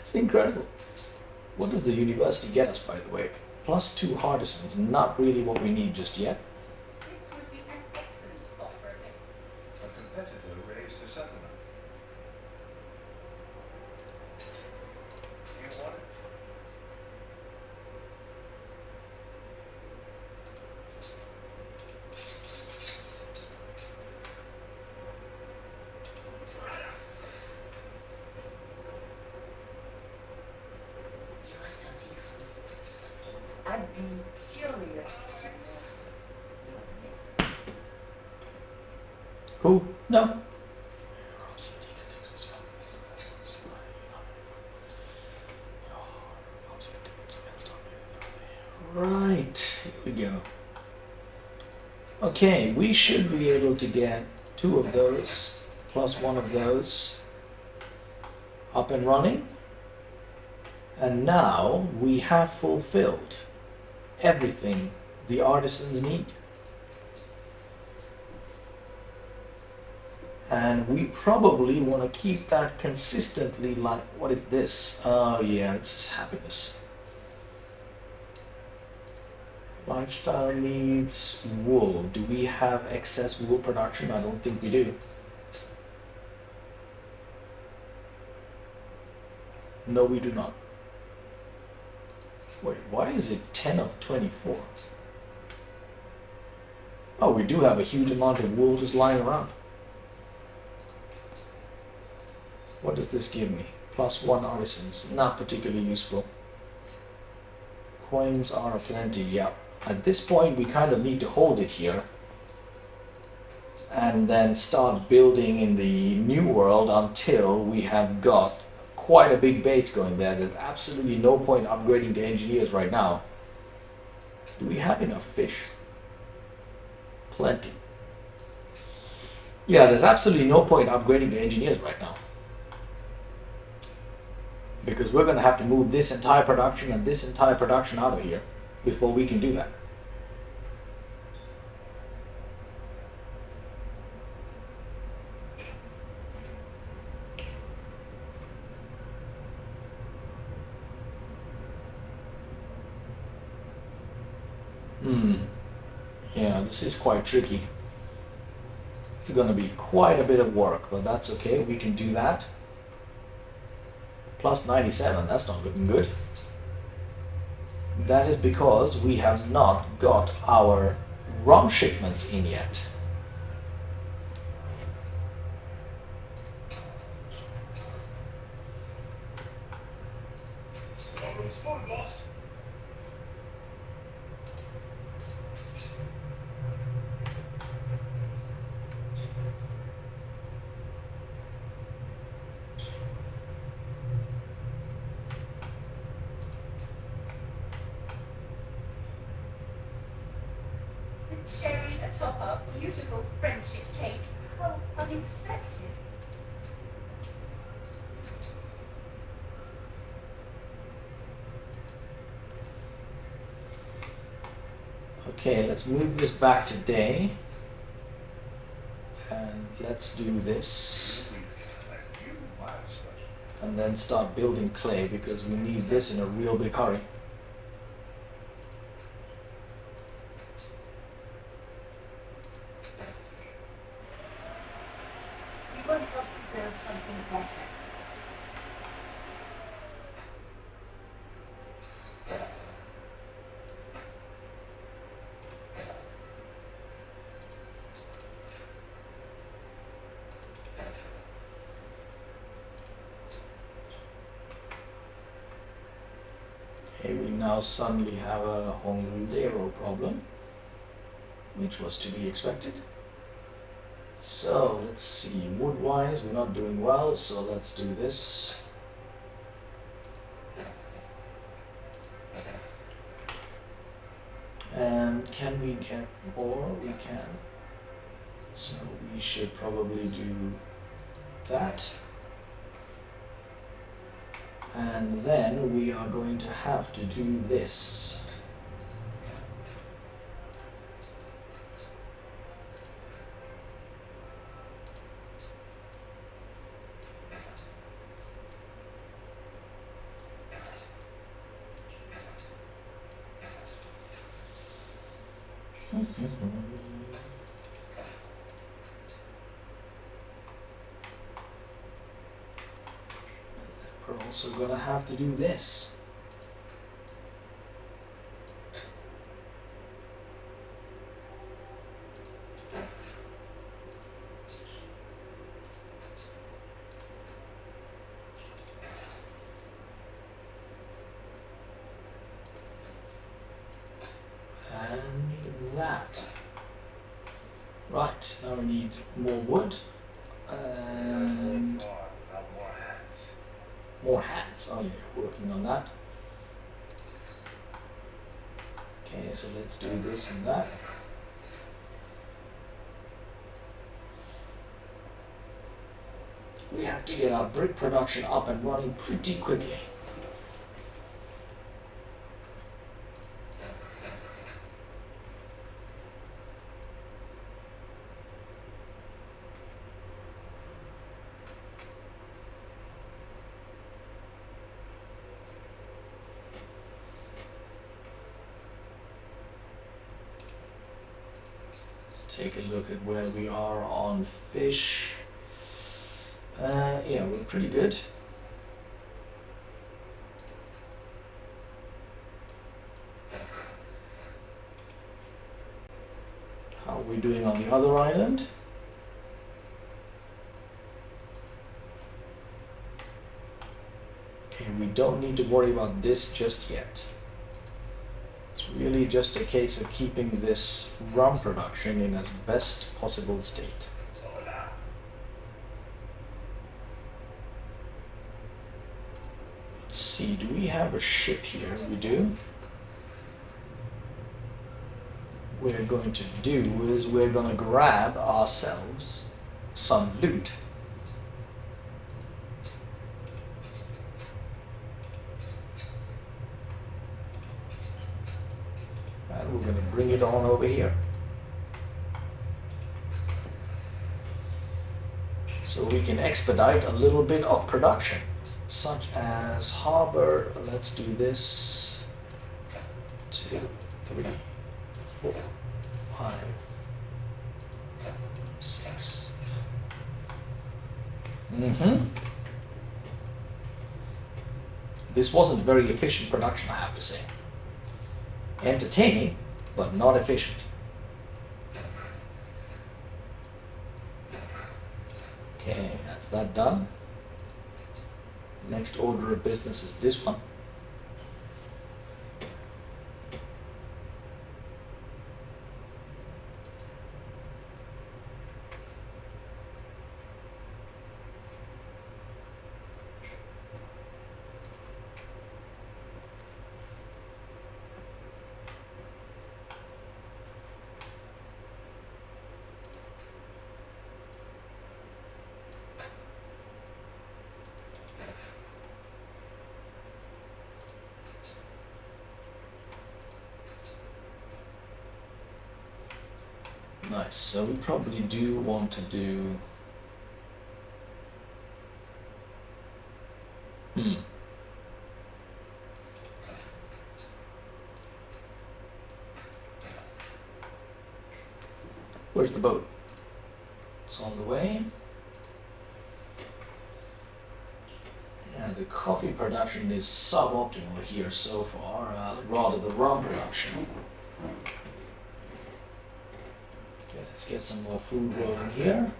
[SPEAKER 1] It's incredible. What does the university get us, by the way? +2 artisans, not really what we need just yet.
[SPEAKER 2] This would be an excellent spot for a bit.
[SPEAKER 3] A competitor raised a settlement. You want it?
[SPEAKER 4] You are so different. I'd be curious to know your myth.
[SPEAKER 1] Who? No. Right, here we go. Okay, we should be able to get 2 of those plus 1 of those up and running. And now we have fulfilled everything the artisans need. And we probably want to keep that consistently like, what is this? Oh yeah, this is happiness. Lifestyle needs wool. Do we have excess wool production? I don't think we do. No, we do not. Wait, why is it 10 of 24? Oh, we do have a huge amount of wool just lying around. What does this give me? +1 artisans. Not particularly useful. Coins are aplenty, yeah. At this point, we kind of need to hold it here. And then start building in the new world until we have got quite a big base going there. There's absolutely no point upgrading to engineers right now. Do we have enough fish? Plenty. Yeah, there's absolutely no point upgrading to engineers right now. Because we're going to have to move this entire production and this entire production out of here before we can do that. Yeah, this is quite tricky. It's gonna be quite a bit of work, but that's okay, we can do that. Plus 97, that's not looking good. That is because we have not got our rum shipments in yet.
[SPEAKER 3] Storeroom's full, boss.
[SPEAKER 2] The cherry atop our beautiful friendship cake. How unexpected.
[SPEAKER 1] Okay, let's move this back to day. And let's do this. And then start building clay because we need this in a real big hurry.
[SPEAKER 2] We want to help you build something better.
[SPEAKER 1] Okay, we now suddenly have a Honglero problem, which was to be expected. So let's see, wood-wise we're not doing well, so let's do this. And can we get more? We can. So we should probably do that. And then we are going to have to do this. We're also gonna have to do this. And that. Right, now we need more wood. And
[SPEAKER 3] More hands.
[SPEAKER 1] more hands. Oh yeah, working on that. Okay, so let's do this and that. We have to get our brick production up and running pretty quickly. Take a look at where we are on fish. Yeah, we're pretty good. How are we doing on the other island? Okay, we don't need to worry about this just yet. It's really just a case of keeping this rum production in as best possible state.
[SPEAKER 3] Hola.
[SPEAKER 1] Let's see, do we have a ship here? We do. What we're going to do is we're going to grab ourselves some loot. And we're going to bring it on over here. So we can expedite a little bit of production, such as harbor. Let's do this. 2, 3, 4, 5, 6. This wasn't very efficient production, I have to say. Entertaining, but not efficient. Okay, that's that done. Next order of business is this one. Nice, so we probably do want to do... Where's the boat? It's on the way. Yeah, the coffee production is suboptimal here so far, rather the rum production. Okay, let's get some more food rolling here.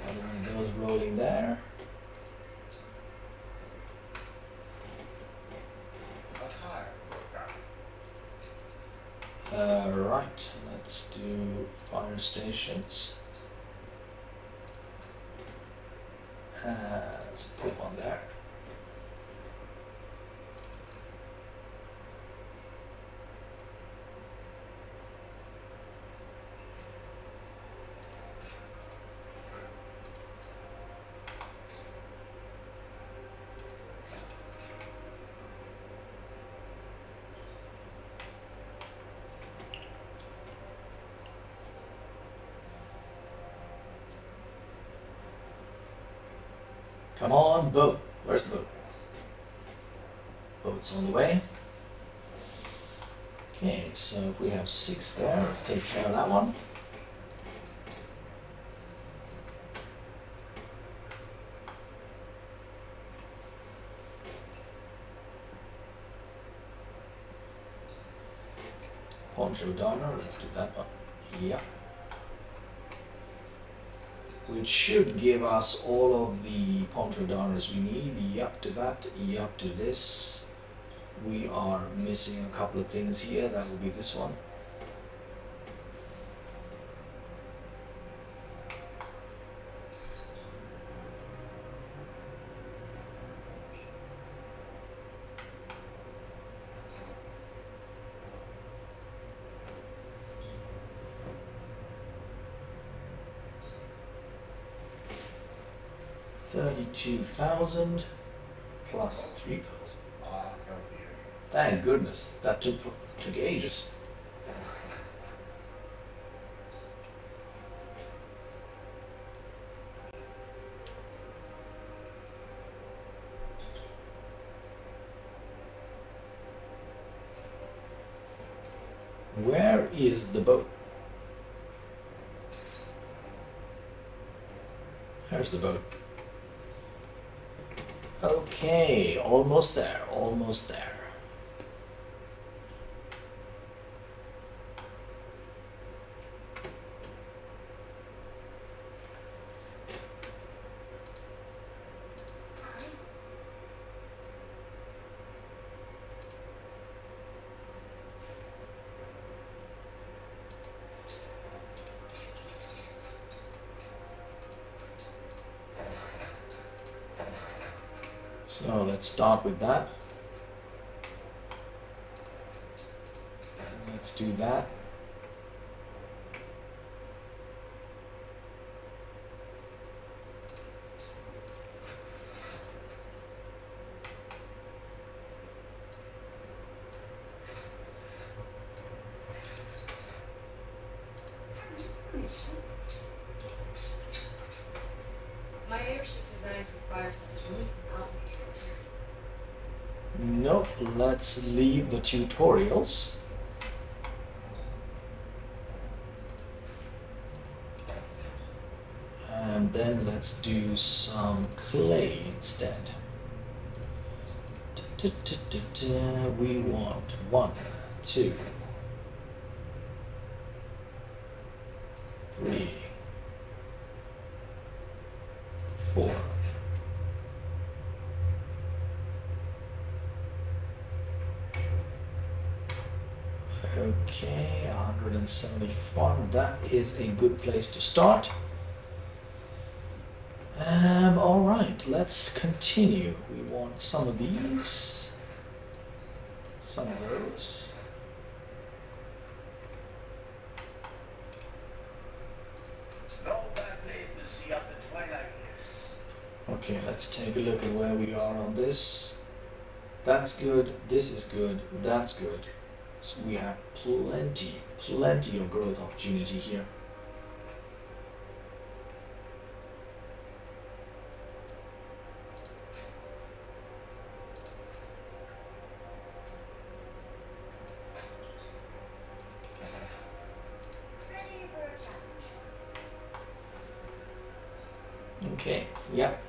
[SPEAKER 1] Another one of those rolling there. Right, let's do fire stations. Let's put one there. Come on, boat. Where's the boat? Boat's on the way. Okay, so if we have 6 there, let's take care of that one. Poncho Donner, let's do that one. Yeah. Which should give us all of the Poncho Donners we need. Yup to that, yup to this. We are missing a couple of things here. That will be this one. $32,000 plus 3,000. Thank goodness, that took ages. Where is the boat? There's the boat. Okay, almost there, almost there. So let's start with that. Let's do that.
[SPEAKER 2] My airship designs require some unique and complicated material.
[SPEAKER 1] Nope, let's leave the tutorials and then let's do some clay instead. We want 1, 2, 3, 4. Okay, 171. That is a good place to start. All right, let's continue. We want some of these, some of those.
[SPEAKER 3] No bad place to see up the twilight years.
[SPEAKER 1] Okay, let's take a look at where we are on this. That's good, this is good, that's good. So we have plenty of growth opportunity here.
[SPEAKER 2] Ready for a challenge.
[SPEAKER 1] Okay, yep.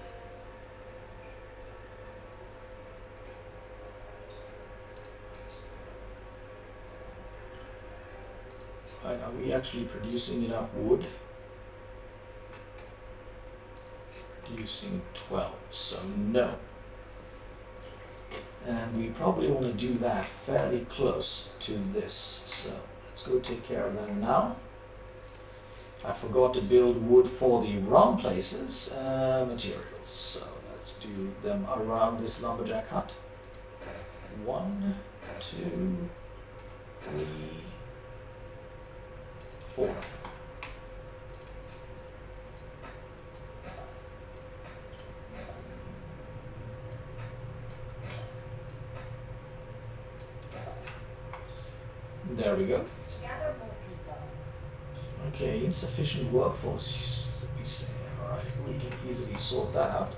[SPEAKER 1] Right, are we actually producing enough wood? Producing 12, so no. And we probably want to do that fairly close to this, so let's go take care of that now. I forgot to build wood for the wrong places, materials, so let's do them around this lumberjack hut. 1, 2, 3, 4. There we go.
[SPEAKER 4] Gather more people.
[SPEAKER 1] Okay, insufficient workforce, we say. Alright, we can easily sort that out.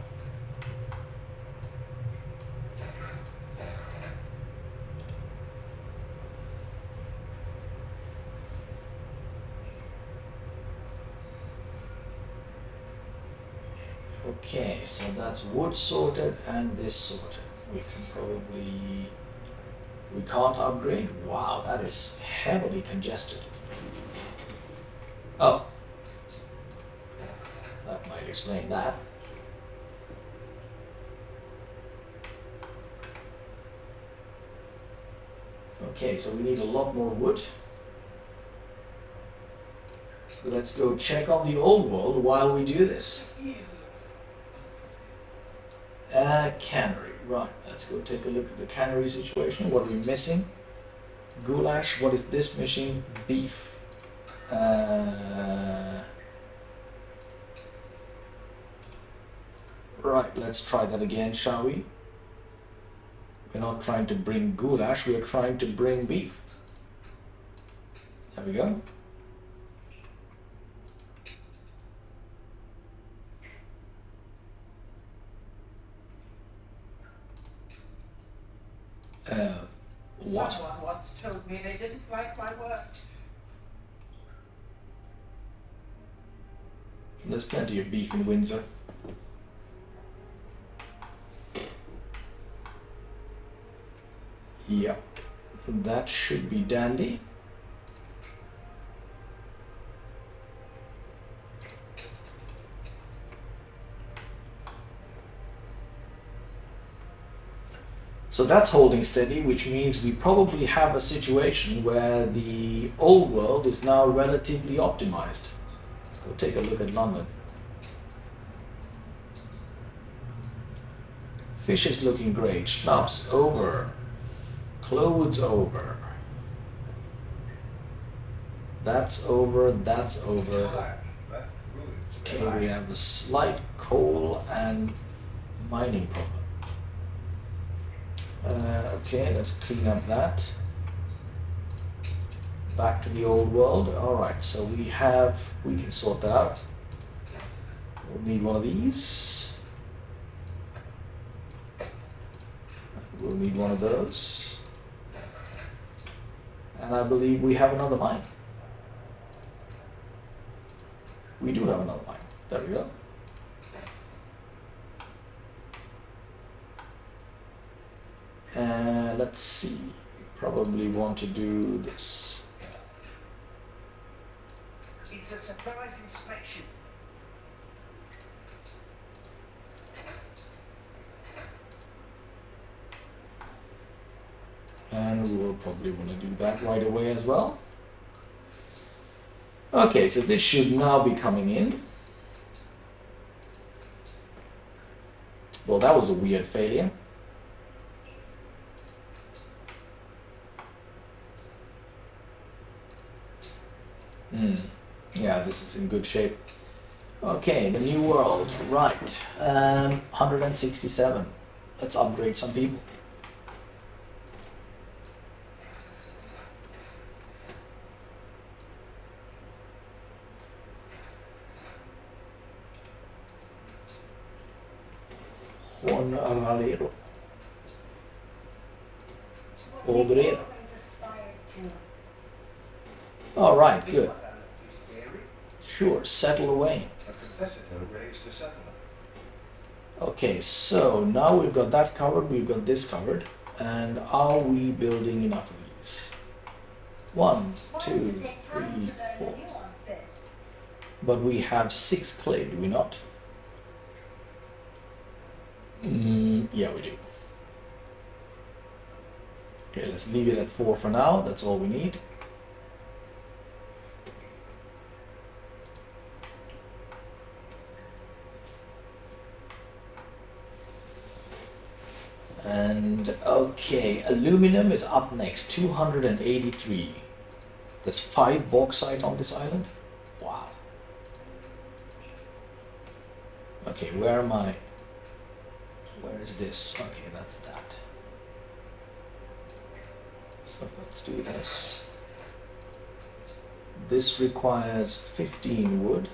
[SPEAKER 1] Okay, so that's wood sorted and this sorted. We can probably... We can't upgrade? Wow, that is heavily congested. Oh. That might explain that. Okay, so we need a lot more wood. Let's go check on the old world while we do this. Cannery. Right, let's go take a look at the cannery situation. What are we missing? Goulash. What is this missing? Beef. Right, let's try that again, shall we? We're not trying to bring goulash, we're trying to bring beef. There we go. What?
[SPEAKER 5] Someone once told me they didn't like my work.
[SPEAKER 1] There's plenty of beef in Windsor. Yep, that should be dandy. So that's holding steady, which means we probably have a situation where the old world is now relatively optimized. Let's go take a look at London. Fish is looking great. Schnapps over. Clothes over. That's over, that's over. Okay, we have a slight coal and mining problem. Okay, let's clean up that. Back to the old world. Alright, so we can sort that out. We'll need one of these. We'll need one of those. And I believe we have another mine. We do have another mine. There we go. Let's see. Probably want to do this.
[SPEAKER 3] It's a surprise inspection.
[SPEAKER 1] And we will probably want to do that right away as well. Okay, so this should now be coming in. Well, that was a weird failure. Yeah, this is in good shape. Okay, the new world. Right. 167. Let's upgrade some people. Juan Aralero. Obrero. All right, good. Sure, settle away.
[SPEAKER 3] A competitor raised a settlement.
[SPEAKER 1] Okay, so now we've got that covered, we've got this covered. And are we building enough of these? 1, 2, 3, 4. But we have 6 clay, do we not? Yeah, we do. Okay, let's leave it at 4 for now. That's all we need. And okay, aluminum is up next, 283. There's 5 bauxite on this island. Wow. Okay, where am I? Where is this? Okay, that's that. So let's do this. This requires 15 wood.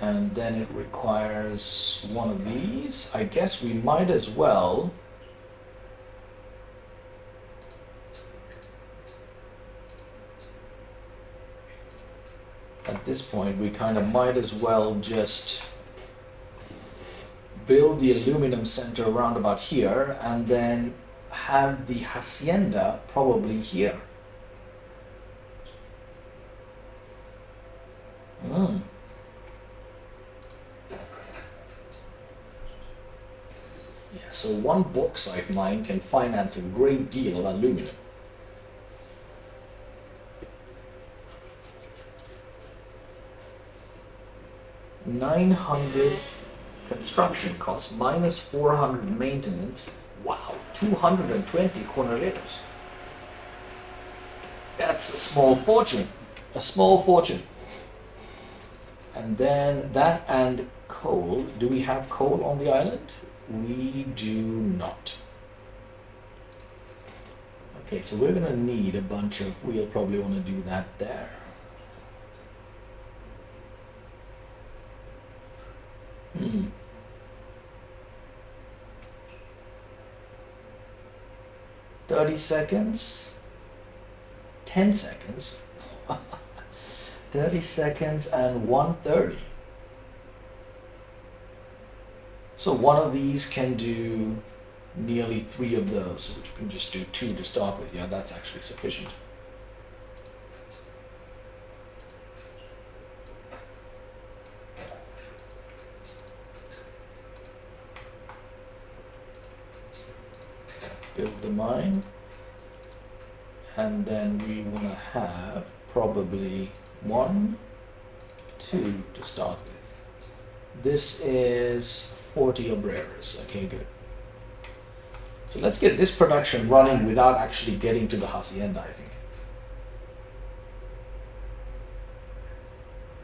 [SPEAKER 1] And then it requires one of these. I guess we might as well at this point we kind of might as well just build the aluminum center around about here and then have the hacienda probably here. Yeah, so one bauxite mine can finance a great deal of aluminum. $900 construction costs minus 400 maintenance. Wow, 220 cornaleros. That's a small fortune. A small fortune. And then that and coal. Do we have coal on the island? We do not. Okay, so we're gonna need a bunch of, we'll probably want to do that there. Hmm. $30 seconds, 10 seconds, 30 seconds and 130. So one of these can do nearly 3 of those, so you can just do 2 to start with. Yeah, that's actually sufficient. Build the mine, and then we want to have probably 1, 2 to start with. This is 40 obreros. Okay, good. So let's get this production running without actually getting to the hacienda, I think.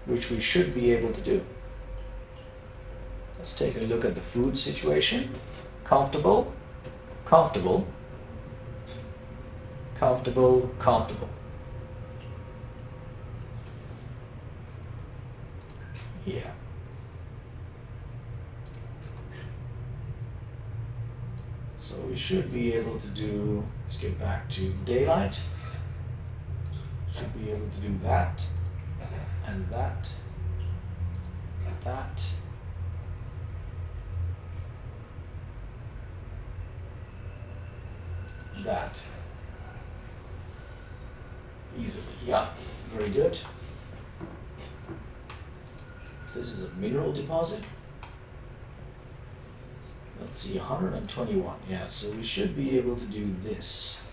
[SPEAKER 1] Which we should be able to do. Let's take a look at the food situation. Comfortable, comfortable, comfortable, comfortable. Yeah. So we should be able to do, let's get back to daylight. Should be able to do that, and that, that. That. Easily, yeah, very good. This is a mineral deposit. Let's see, 121, yeah, so we should be able to do this.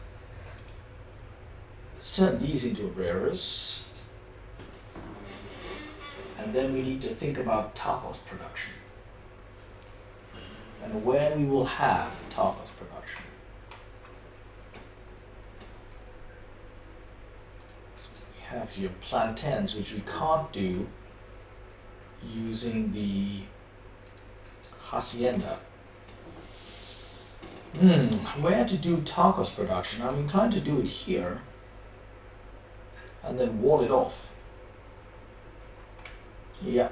[SPEAKER 1] Let's turn these into obreros. And then we need to think about tacos production. And where we will have tacos production. We have here plantains, which we can't do using the hacienda. Where to do tacos production? I'm inclined to do it here and then wall it off. Yeah.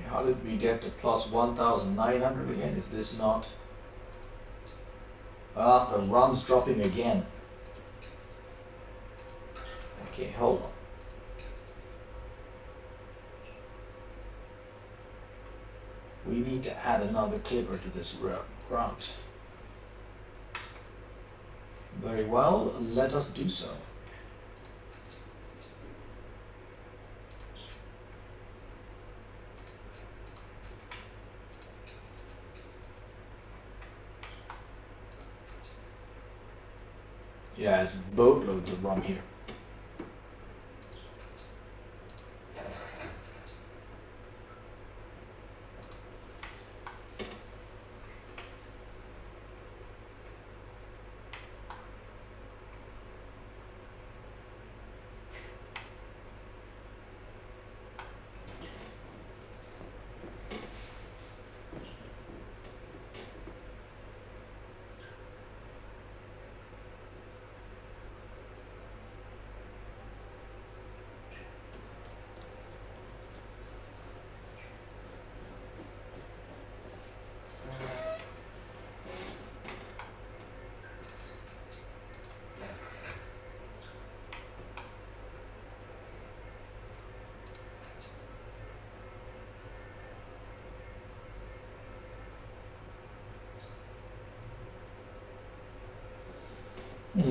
[SPEAKER 1] How did we get to plus 1,900 again? Is this not? Ah, the run's dropping again. Okay, hold on. We need to add another clipper to this route. Very well, let us do so. Yeah, it's boatloads of rum here.
[SPEAKER 3] Well,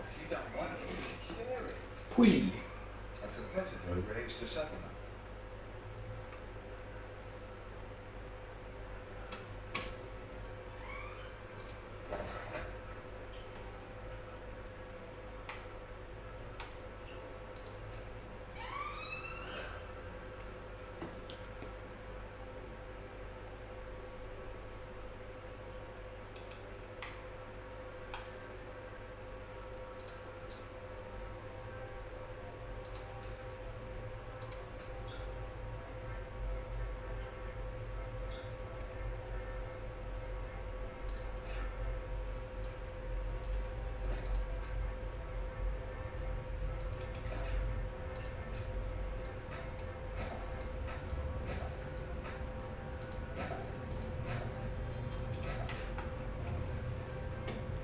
[SPEAKER 3] if you don't want it, you should share it.
[SPEAKER 1] Pui.
[SPEAKER 3] A competitor arranged a settlement.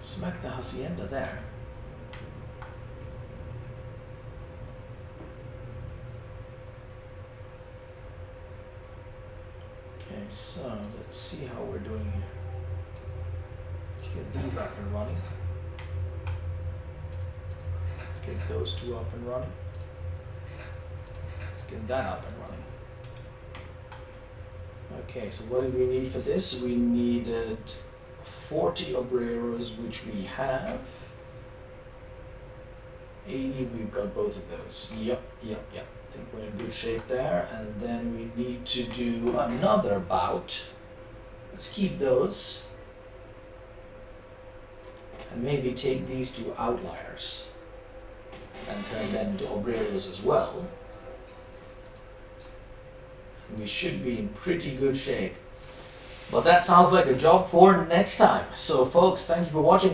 [SPEAKER 1] Smack the hacienda there. Okay, so let's see how we're doing here. Let's get these up and running. Let's get those two up and running. Let's get that up and running. Okay, so what do we need for this? We needed 40 obreros, which we have. 80, we've got both of those. Yep. I think we're in good shape there. And then we need to do another bout. Let's keep those. And maybe take these two outliers and turn them into obrerios as well. And we should be in pretty good shape. But that sounds like a job for next time. So folks, thank you for watching.